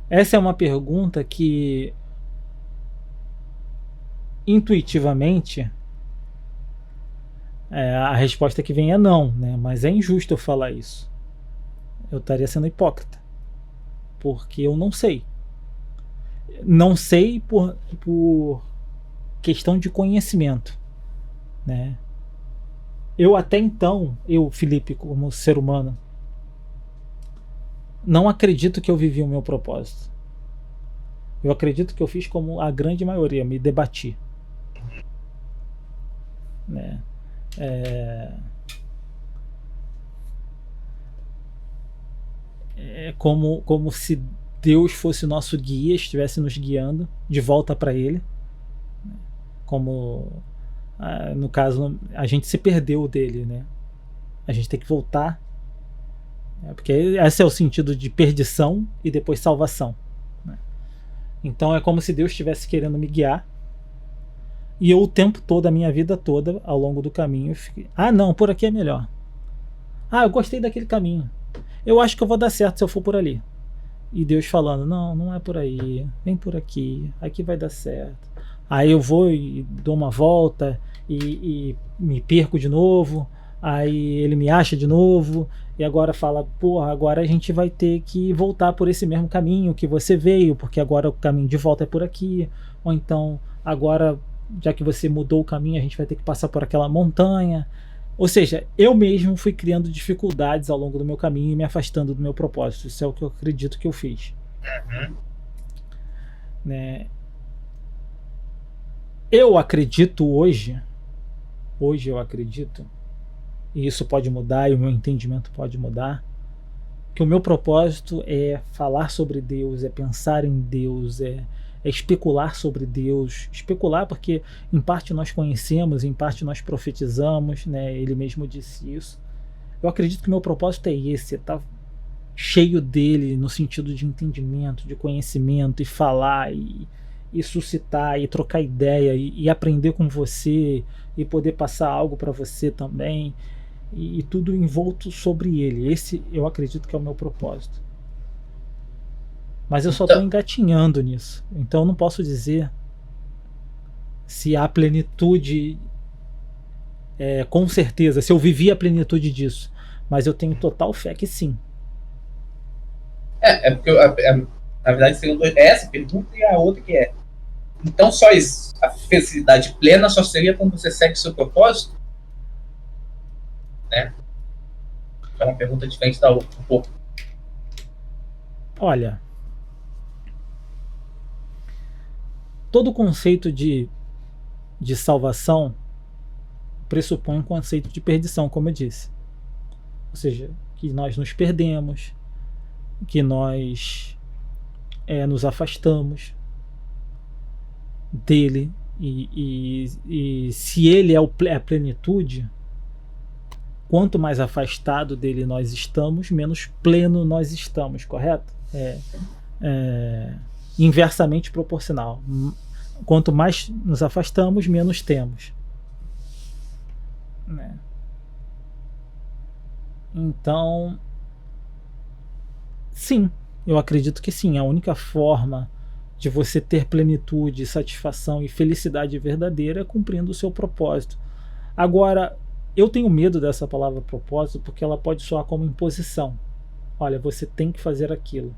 Essa é uma pergunta que intuitivamente a resposta que vem é não, né? Mas é injusto eu falar isso. Eu estaria sendo hipócrita, porque eu não sei. Não sei por questão de conhecimento, né? Eu até então, Felipe, como ser humano, não acredito que eu vivi o meu propósito. Eu acredito que eu fiz como a grande maioria, me debati, né? É como se Deus fosse o nosso guia, estivesse nos guiando de volta para Ele. Como no caso a gente se perdeu dele, né? A gente tem que voltar, porque esse é o sentido de perdição e depois salvação, né? Então é como se Deus estivesse querendo me guiar, e eu o tempo todo, a minha vida toda, ao longo do caminho, fiquei, não, por aqui é melhor. Eu gostei daquele caminho, eu acho que eu vou dar certo se eu for por ali. E Deus falando, não é por aí, vem por aqui vai dar certo. Aí eu vou e dou uma volta e me perco de novo. Aí ele me acha de novo e agora fala, agora a gente vai ter que voltar por esse mesmo caminho que você veio, porque agora o caminho de volta é por aqui. Ou então, agora, já que você mudou o caminho, a gente vai ter que passar por aquela montanha. Ou seja, eu mesmo fui criando dificuldades ao longo do meu caminho e me afastando do meu propósito. Isso é o que eu acredito que eu fiz. Né? Eu acredito hoje eu acredito, e isso pode mudar, e o meu entendimento pode mudar, que o meu propósito é falar sobre Deus, é pensar em Deus, é especular sobre Deus. Especular porque em parte nós conhecemos, em parte nós profetizamos, né? Ele mesmo disse isso. Eu acredito que o meu propósito é esse, estar cheio dele no sentido de entendimento, de conhecimento, e falar e suscitar e trocar ideia e aprender com você e poder passar algo para você também, e tudo envolto sobre ele. Esse eu acredito que é o meu propósito. Mas eu só estou engatinhando nisso, então eu não posso dizer se há plenitude, com certeza, se eu vivi a plenitude disso. Mas eu tenho total fé que sim. Porque na verdade seriam essa pergunta e a outra que é: então só a felicidade plena só seria quando você segue o seu propósito? Né? É uma pergunta diferente da outra, um pouco. Olha, todo conceito de salvação pressupõe um conceito de perdição, como eu disse. Ou seja, que nós nos perdemos, que nós nos afastamos dele, e se ele é a plenitude, quanto mais afastado dele nós estamos, menos pleno nós estamos, correto? Inversamente proporcional. Quanto mais nos afastamos, menos temos. Né? Então, sim, eu acredito que sim. A única forma de você ter plenitude, satisfação e felicidade verdadeira é cumprindo o seu propósito. Agora, eu tenho medo dessa palavra propósito porque ela pode soar como imposição. Olha, você tem que fazer aquilo.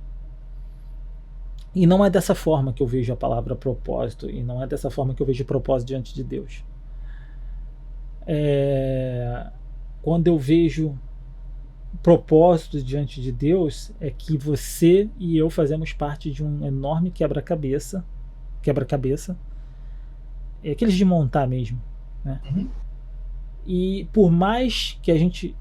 E não é dessa forma que eu vejo a palavra propósito, e não é dessa forma que eu vejo o propósito diante de Deus. Quando eu vejo propósito diante de Deus, é que você e eu fazemos parte de um enorme quebra-cabeça, é aqueles de montar mesmo, né? E por mais que a gente,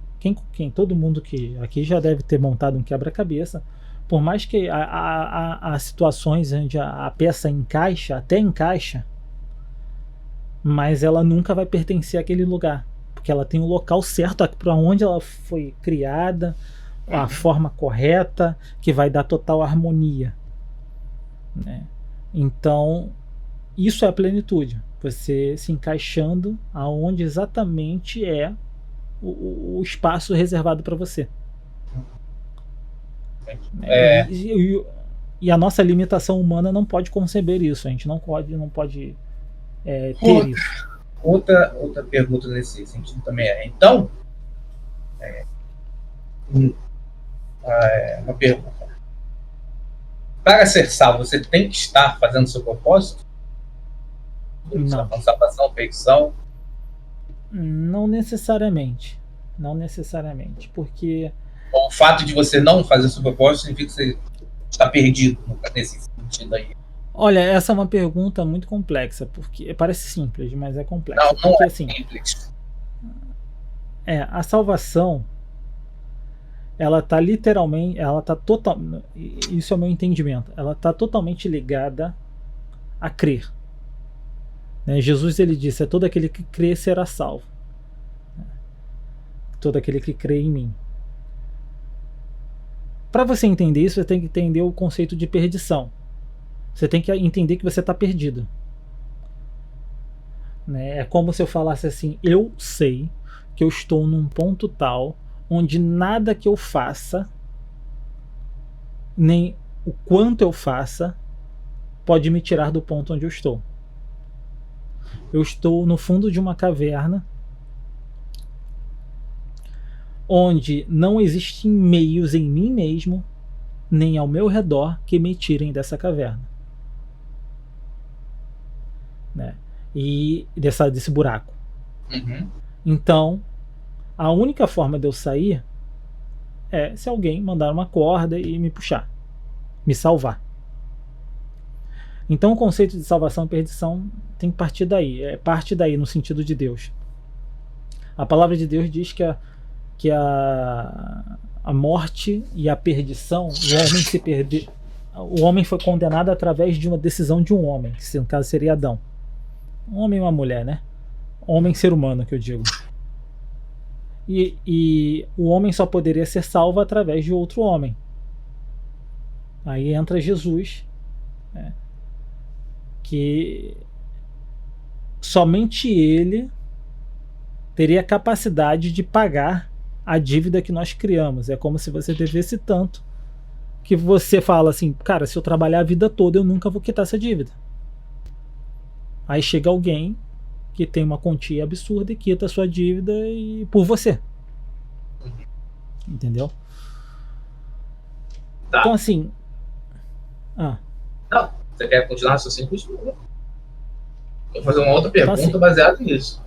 todo mundo que aqui já deve ter montado um quebra-cabeça, por mais que há situações onde a peça até encaixa, mas ela nunca vai pertencer àquele lugar, porque ela tem o local certo para onde ela foi criada, a forma correta, que vai dar total harmonia, né? Então, isso é a plenitude, você se encaixando aonde exatamente é o espaço reservado para você. E a nossa limitação humana não pode conceber isso, a gente não pode ter isso. Outra pergunta nesse sentido também então, uma pergunta: para ser salvo, você tem que estar fazendo seu propósito? Não. Salvação, perdição? Não necessariamente, porque o fato de você não fazer seu propósito significa que você está perdido nesse sentido aí. Olha, essa é uma pergunta muito complexa, porque parece simples, mas é complexa. Não porque, é assim, simples. A salvação, ela está literalmente, isso é o meu entendimento, ela está totalmente ligada a crer. Né? Jesus, ele disse: todo aquele que crê será salvo. Todo aquele que crê em mim. Para você entender isso, você tem que entender o conceito de perdição. Você tem que entender que você está perdido. Né? É como se eu falasse assim: eu sei que eu estou num ponto tal onde nada que eu faça, nem o quanto eu faça, pode me tirar do ponto onde eu estou. Eu estou no fundo de uma caverna onde não existem meios em mim mesmo, nem ao meu redor, que me tirem dessa caverna. Né? E desse buraco. Então, a única forma de eu sair é se alguém mandar uma corda e me puxar, me salvar. Então, o conceito de salvação e perdição tem que partir daí, parte daí no sentido de Deus. A palavra de Deus diz que a morte e a perdição, o homem foi condenado através de uma decisão de um homem, que no caso seria Adão. Um homem e uma mulher, né? Homem, ser humano, que eu digo. E o homem só poderia ser salvo através de outro homem. Aí entra Jesus, né? Que somente ele teria capacidade de pagar a dívida que nós criamos. É como se você devesse tanto que você fala assim: cara, se eu trabalhar a vida toda, eu nunca vou quitar essa dívida. Aí chega alguém que tem uma quantia absurda e quita a sua dívida por você. Entendeu? Tá. Então, assim... Não, você quer continuar assim? Continua. Vou fazer uma outra pergunta então, assim, baseada nisso.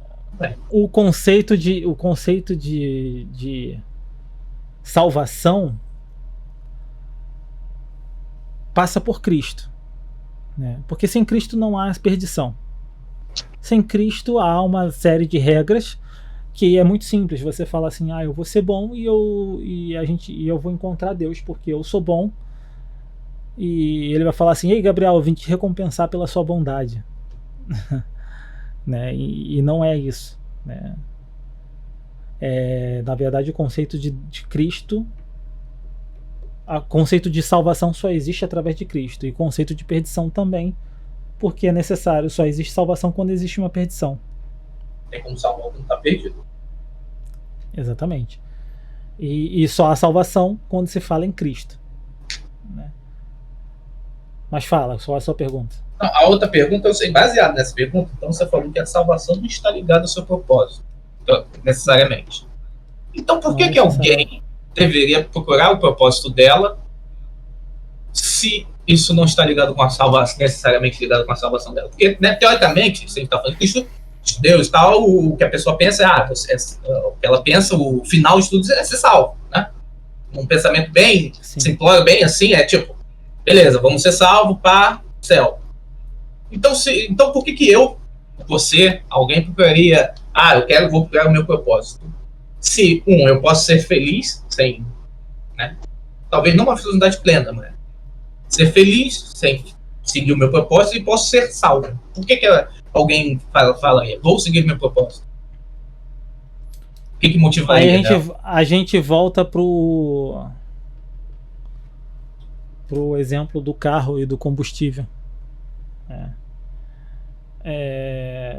O conceito de salvação passa por Cristo, né? Porque sem Cristo não há perdição. Sem Cristo há uma série de regras que é muito simples. Você fala assim: eu vou ser bom e eu vou encontrar Deus porque eu sou bom. E ele vai falar assim: ei, Gabriel, eu vim te recompensar pela sua bondade. Né? E não é isso, né? Na verdade, o conceito de Cristo, o conceito de salvação só existe através de Cristo, e o conceito de perdição também, porque é necessário. Só existe salvação quando existe uma perdição. Tem como salvar quando está perdido. Exatamente. E só há salvação quando se fala em Cristo, né? Mas fala, só a sua pergunta. A outra pergunta, eu sei, baseado nessa pergunta, então você falou que a salvação não está ligada ao seu propósito, necessariamente. Então por que alguém deveria procurar o propósito dela se isso não está ligado com a salvação, necessariamente ligado com a salvação dela? Porque, né, teoricamente, se a gente está falando de Cristo, de Deus e tal, o que a pessoa pensa o que ela pensa, o final de tudo é ser salvo, né? Um pensamento bem, simplório, bem assim, é tipo, beleza, vamos ser salvos para o céu. Então por que eu, você, alguém procuraria, vou procurar o meu propósito? Se, eu posso ser feliz sem, né? Talvez não uma felicidade plena, mas ser feliz sem seguir o meu propósito e posso ser salvo. Por que alguém fala aí, vou seguir meu propósito? O que motivaria? Aí a gente volta pro exemplo do carro e do combustível.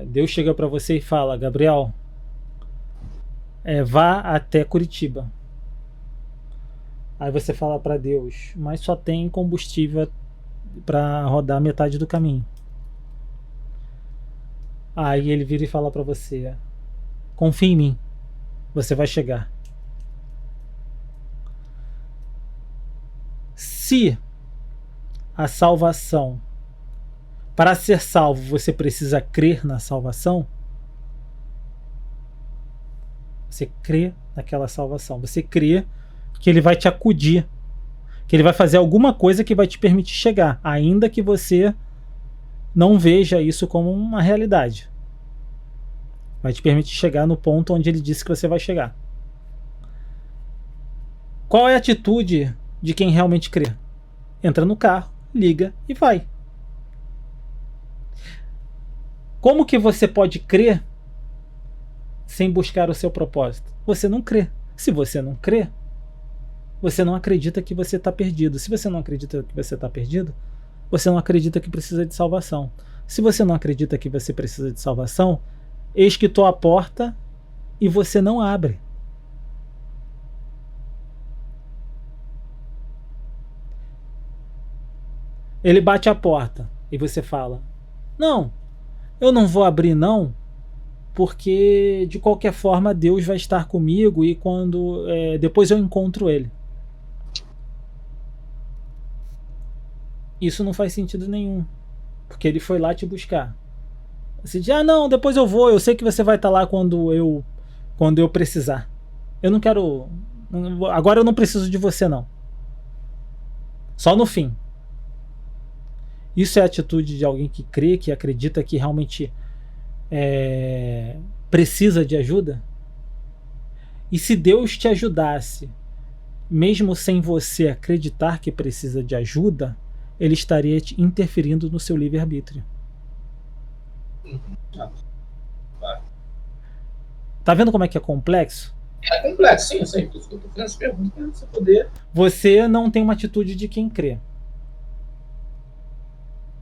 Deus chega para você e fala: Gabriel, vá até Curitiba. Aí você fala para Deus: mas só tem combustível para rodar metade do caminho. Aí ele vira e fala para você: confia em mim, você vai chegar. Se a salvação, para ser salvo, você precisa crer na salvação, você crê naquela salvação, você crê que ele vai te acudir, que ele vai fazer alguma coisa que vai te permitir chegar, ainda que você não veja isso como uma realidade. Vai te permitir chegar no ponto onde ele disse que você vai chegar. Qual é a atitude de quem realmente crê? Entra no carro, liga e vai. Como que você pode crer sem buscar o seu propósito? Você não crê. Se você não crê, você não acredita que você está perdido. Se você não acredita que você está perdido, você não acredita que precisa de salvação. Se você não acredita que você precisa de salvação, eis que estou à porta e você não abre. Ele bate a porta e você fala: não, eu não vou abrir não, porque de qualquer forma Deus vai estar comigo e quando depois eu encontro ele. Isso não faz sentido nenhum, porque ele foi lá te buscar. Você diz: não, depois eu vou, eu sei que você vai estar lá quando eu precisar. Eu não quero, agora eu não preciso de você não. Só no fim. Isso é a atitude de alguém que crê, que acredita que realmente precisa de ajuda? E se Deus te ajudasse, mesmo sem você acreditar que precisa de ajuda, ele estaria te interferindo no seu livre-arbítrio. Tá vendo como é que é complexo? É complexo, sim, eu sei. Eu tô fazendo essa pergunta para você poder. Você não tem uma atitude de quem crê.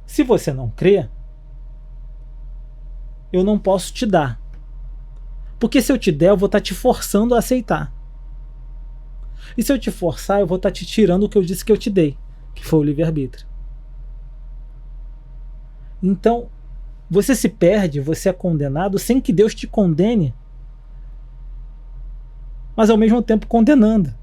Se você não crê, eu não posso te dar. Porque se eu te der, eu vou estar te forçando a aceitar. E se eu te forçar, eu vou estar te tirando o que eu disse que eu te dei, que foi o livre-arbítrio. Então, Você se perde, você é condenado sem que Deus te condene, mas ao mesmo tempo condenando.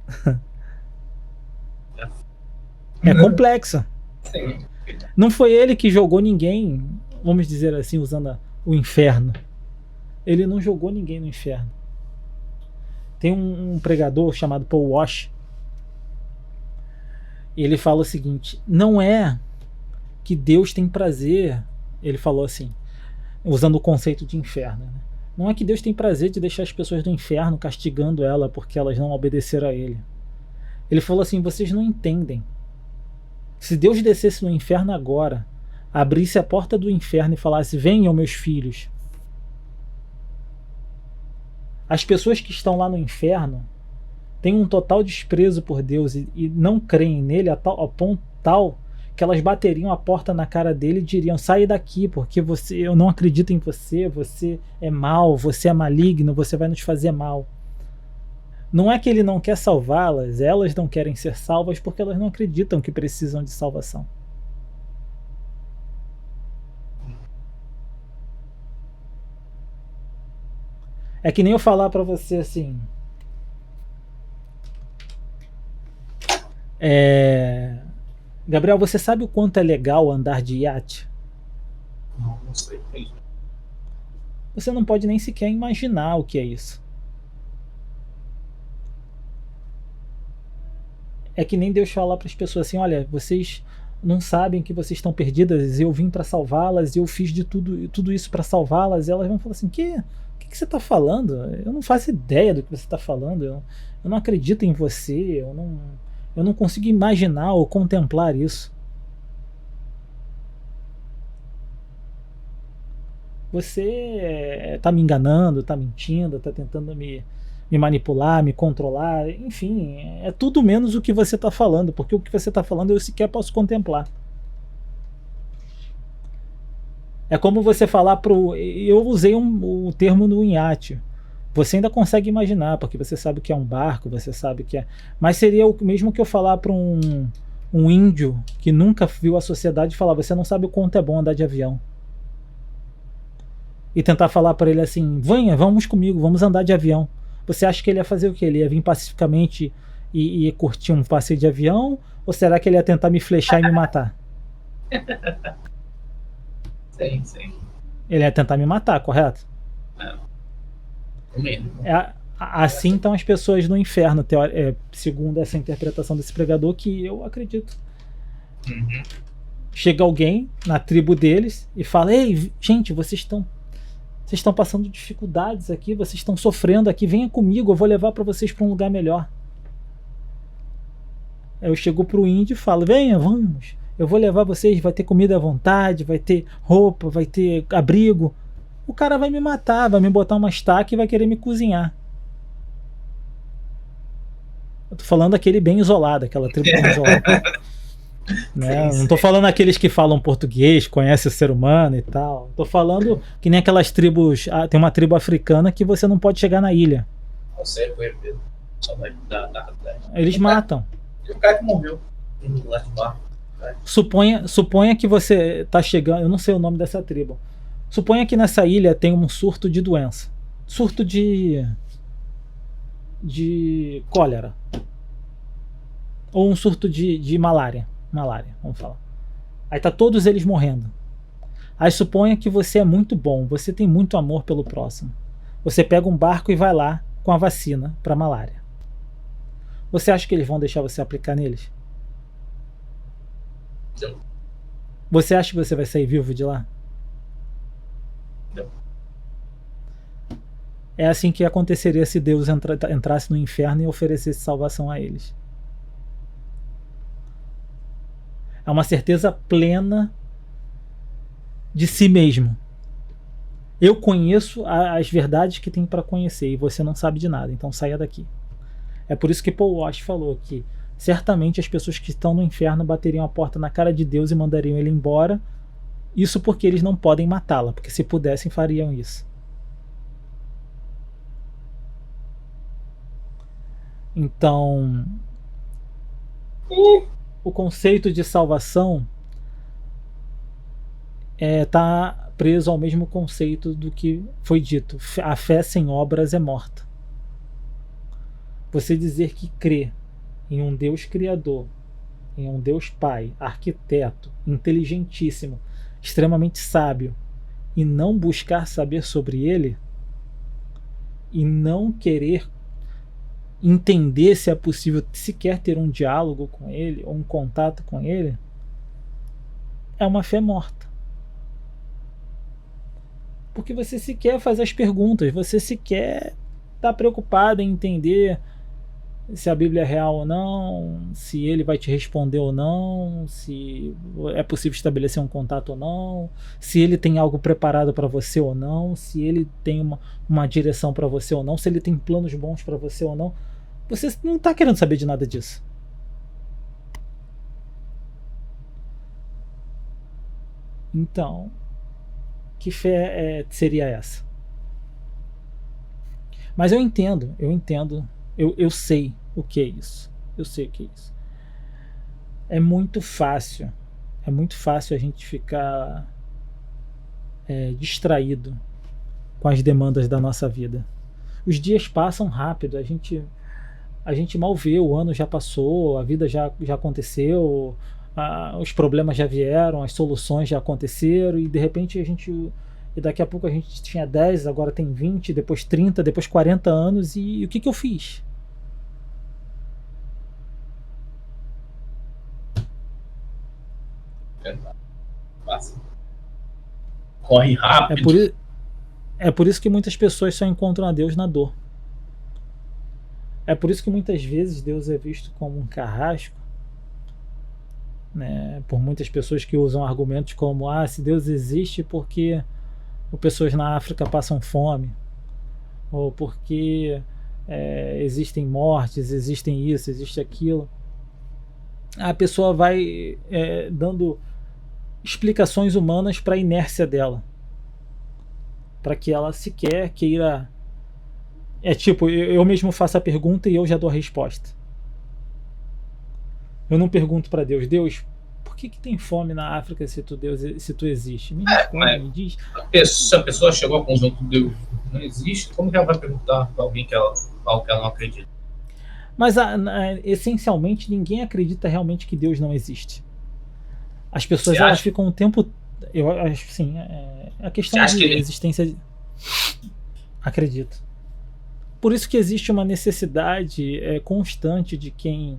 É complexo. Sim. Não foi ele que jogou ninguém, vamos dizer assim, usando o inferno. Ele não jogou ninguém no inferno. Tem um pregador chamado Paul Wash. Ele fala o seguinte: não é que Deus tem prazer, ele falou assim, usando o conceito de inferno, né? Não é que Deus tem prazer de deixar as pessoas do inferno castigando ela porque elas não obedeceram a ele. Ele falou assim: vocês não entendem. Se Deus descesse no inferno agora, abrisse a porta do inferno e falasse: venham meus filhos, as pessoas que estão lá no inferno têm um total desprezo por Deus e não creem nele ao ponto tal que elas bateriam a porta na cara dele e diriam: sai daqui, porque eu não acredito em você, você é mau, você é maligno, você vai nos fazer mal. Não é que ele não quer salvá-las, elas não querem ser salvas porque elas não acreditam que precisam de salvação. É que nem eu falar pra você assim: Gabriel, você sabe o quanto é legal andar de iate? Não sei. Você não pode nem sequer imaginar o que é isso. É que nem Deus falar para as pessoas assim: olha, vocês não sabem que vocês estão perdidas, eu vim para salvá-las, eu fiz de tudo isso para salvá-las. E elas vão falar assim: o que você está falando? Eu não faço ideia do que você está falando, eu não acredito em você, eu não consigo imaginar ou contemplar isso. Você está me enganando, está mentindo, está tentando me manipular, me controlar, enfim, é tudo menos o que você está falando, porque o que você está falando eu sequer posso contemplar. É como você falar eu usei o termo no iate. Você ainda consegue imaginar, porque você sabe que é um barco, você sabe que é. Mas seria o mesmo que eu falar para um índio que nunca viu a sociedade falar: você não sabe o quanto é bom andar de avião. E tentar falar para ele assim: venha, vamos comigo, vamos andar de avião. Você acha que ele ia fazer o quê? Ele ia vir pacificamente e curtir um passeio de avião? Ou será que ele ia tentar me flechar e me matar? Sim. Ele ia tentar me matar, correto? Assim estão as pessoas no inferno, segundo essa interpretação desse pregador, que eu acredito. Uhum. Chega alguém na tribo deles e fala: ei, gente, vocês estão passando dificuldades aqui, vocês estão sofrendo aqui, venha comigo, eu vou levar para vocês para um lugar melhor. Eu chego pro índio e falo: venha, vamos, eu vou levar vocês, vai ter comida à vontade, vai ter roupa, vai ter abrigo. O cara vai me matar, vai me botar uma estaca e vai querer me cozinhar. Eu tô falando aquele bem isolado, aquela tribo bem isolada. Né? Não tô falando aqueles que falam português, conhecem o ser humano e tal. Tô falando que nem aquelas tribos. Tem uma tribo africana que você não pode chegar na ilha. Não sei, foi só vai dar. Eles matam. E o cara que morreu lá de barco. Suponha que você tá chegando. Eu não sei o nome dessa tribo. Suponha que nessa ilha tem um surto de doença. Surto de cólera. Ou um surto de malária. Malária, vamos falar. Aí tá todos eles morrendo. Aí suponha que você é muito bom, você tem muito amor pelo próximo. Você pega um barco e vai lá com a vacina para malária. Você acha que eles vão deixar você aplicar neles? Não. Você acha que você vai sair vivo de lá? Não. É assim que aconteceria se Deus entrasse no inferno e oferecesse salvação a eles. É uma certeza plena de si mesmo. Eu conheço as verdades que tem para conhecer e você não sabe de nada, então saia daqui. É por isso que Paul Wash falou que certamente as pessoas que estão no inferno bateriam a porta na cara de Deus e mandariam ele embora. Isso porque eles não podem matá-la, porque se pudessem fariam isso. Então, o conceito de salvação tá preso ao mesmo conceito do que foi dito. A fé sem obras é morta. Você dizer que crê em um Deus criador, em um Deus Pai, arquiteto, inteligentíssimo, extremamente sábio, e não buscar saber sobre ele, e não querer entender se é possível sequer ter um diálogo com ele, ou um contato com ele, é uma fé morta. Porque você sequer faz as perguntas, você sequer está preocupado em entender se a Bíblia é real ou não, se ele vai te responder ou não, se é possível estabelecer um contato ou não, se ele tem algo preparado para você ou não, se ele tem uma direção para você ou não, se ele tem planos bons para você ou não. Você não está querendo saber de nada disso. Então, que fé seria essa? Mas eu entendo, eu sei o que é isso. Eu sei o que é isso. É muito fácil a gente ficar distraído com as demandas da nossa vida. Os dias passam rápido, a gente mal vê, o ano já passou, a vida já aconteceu, os problemas já vieram, as soluções já aconteceram, e de repente e daqui a pouco a gente tinha 10, agora tem 20, depois 30, depois 40 anos, e o que eu fiz? Corre rápido. É por isso que muitas pessoas só encontram a Deus na dor. É por isso que muitas vezes Deus é visto como um carrasco, né? Por muitas pessoas que usam argumentos como: se Deus existe porque pessoas na África passam fome, ou porque existem mortes, existem isso, existe aquilo. A pessoa vai dando explicações humanas para a inércia dela, para que ela sequer queira. Tipo, eu mesmo faço a pergunta e eu já dou a resposta. Eu não pergunto para Deus, por que tem fome na África se tu existe? Me responde, me diz. Se a pessoa chegou à conclusão que Deus não existe, como que ela vai perguntar para alguém que ela não acredita? Mas essencialmente ninguém acredita realmente que Deus não existe. As pessoas elas ficam um tempo. Eu acho que sim. A questão de existência. Acredito. Por isso que existe uma necessidade constante de quem.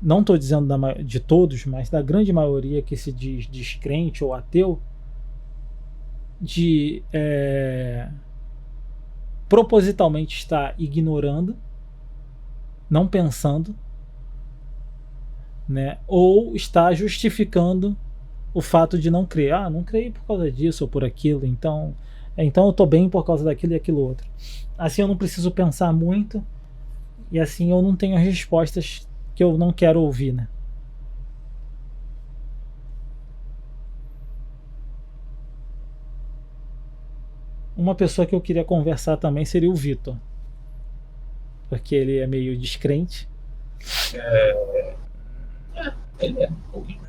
Não estou dizendo de todos, mas da grande maioria que se diz descrente ou ateu, de propositalmente estar ignorando, não pensando, né, ou está justificando o fato de não crer. Não creio por causa disso ou por aquilo, então eu estou bem por causa daquilo e aquilo outro. Assim eu não preciso pensar muito, e assim eu não tenho as respostas que eu não quero ouvir, né? Uma pessoa que eu queria conversar também seria o Vitor, porque ele é meio descrente. Ele é um pouquinho.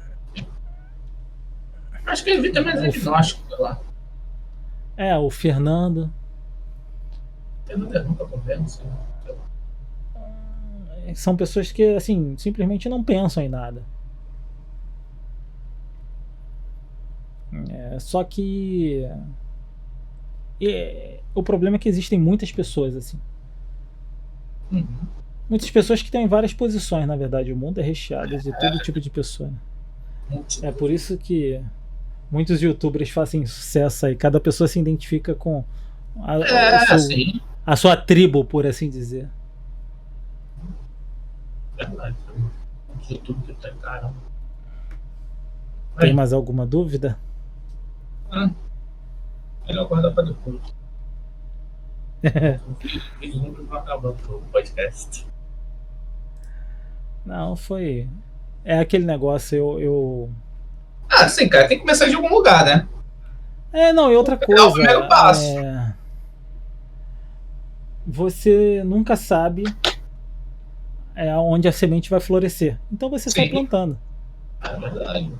Acho que o Vitor é mais agnóstico, sei lá. O Fernando. Eu nunca converso. São pessoas que assim simplesmente não pensam em nada. Só que o problema é que existem muitas pessoas assim. Muitas pessoas que têm várias posições, na verdade. O mundo é recheado de todo tipo de pessoa, né? É por isso que muitos youtubers fazem sucesso aí. Cada pessoa se identifica com a sua tribo, por assim dizer. Verdade. YouTube que tá caramba. Tem mais alguma dúvida? Melhor guardar para depois. Fiz um que vai acabando o podcast. Não, foi. É aquele negócio, Sim, cara, tem que começar de algum lugar, né? Não, e outra coisa. É o primeiro passo. Você nunca sabe onde a semente vai florescer. Então você sai plantando. É verdade.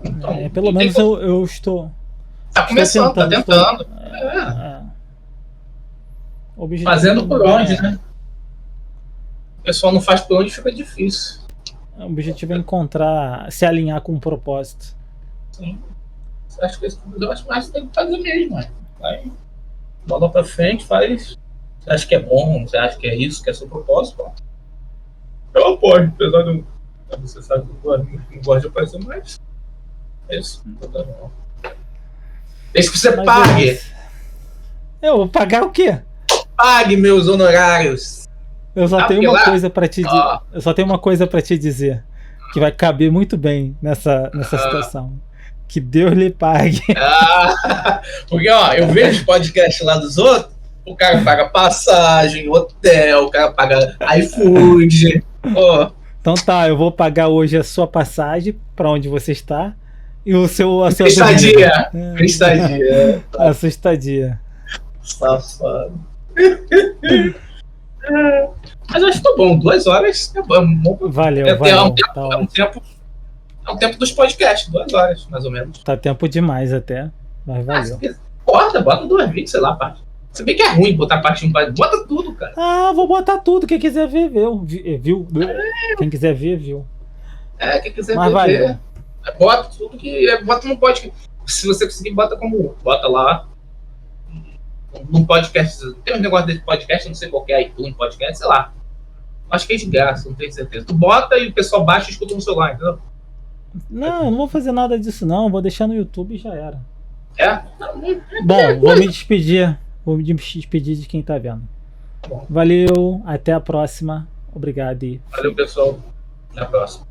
Então, pelo menos eu estou. Tá começando, tá tentando. Fazendo por onde, né? O pessoal não faz por onde, fica difícil. O objetivo é encontrar, se alinhar com um propósito. Sim. Acho que eu acho mais que tem que fazer mesmo, né? Vai, bola pra frente, faz. Você acha que é bom? Você acha que é isso, que é seu propósito? Pô. Eu apoio, apesar de você sabe que eu não gosto de aparecer mais. É isso. Desde que você pague. Eu vou pagar o quê? Pague meus honorários. Eu só tenho uma coisa para te dizer. Eu só tenho uma coisa para te dizer que vai caber muito bem nessa situação. Que Deus lhe pague. Porque, ó, eu vejo podcast lá dos outros, o cara paga passagem, hotel, o cara paga iFood. Então tá, eu vou pagar hoje a sua passagem para onde você está e a sua estadia. A sua estadia. Safado. Mas acho que tá bom, 2 horas é bom. Valeu. É um tempo dos podcasts, 2 horas, mais ou menos. Tá tempo demais até, mas valeu. Bota 2 vídeos, sei lá, parte. Se bem que é ruim botar parte 1, bota tudo, cara. Vou botar tudo, quem quiser ver, viu. Quem quiser ver, viu. Quem quiser mas ver, valeu. Bota tudo que... Bota no podcast. Se você conseguir, bota lá. Num podcast, tem um negócio desse podcast, não sei qual que é, iTunes podcast, sei lá. Acho que é de graça, não tenho certeza. Tu bota e o pessoal baixa e escuta no celular, entendeu? Não, eu não vou fazer nada disso não, vou deixar no YouTube e já era. Bom, vou me despedir. Vou me despedir de quem tá vendo. Valeu, até a próxima. Obrigado. Valeu, pessoal. Até a próxima.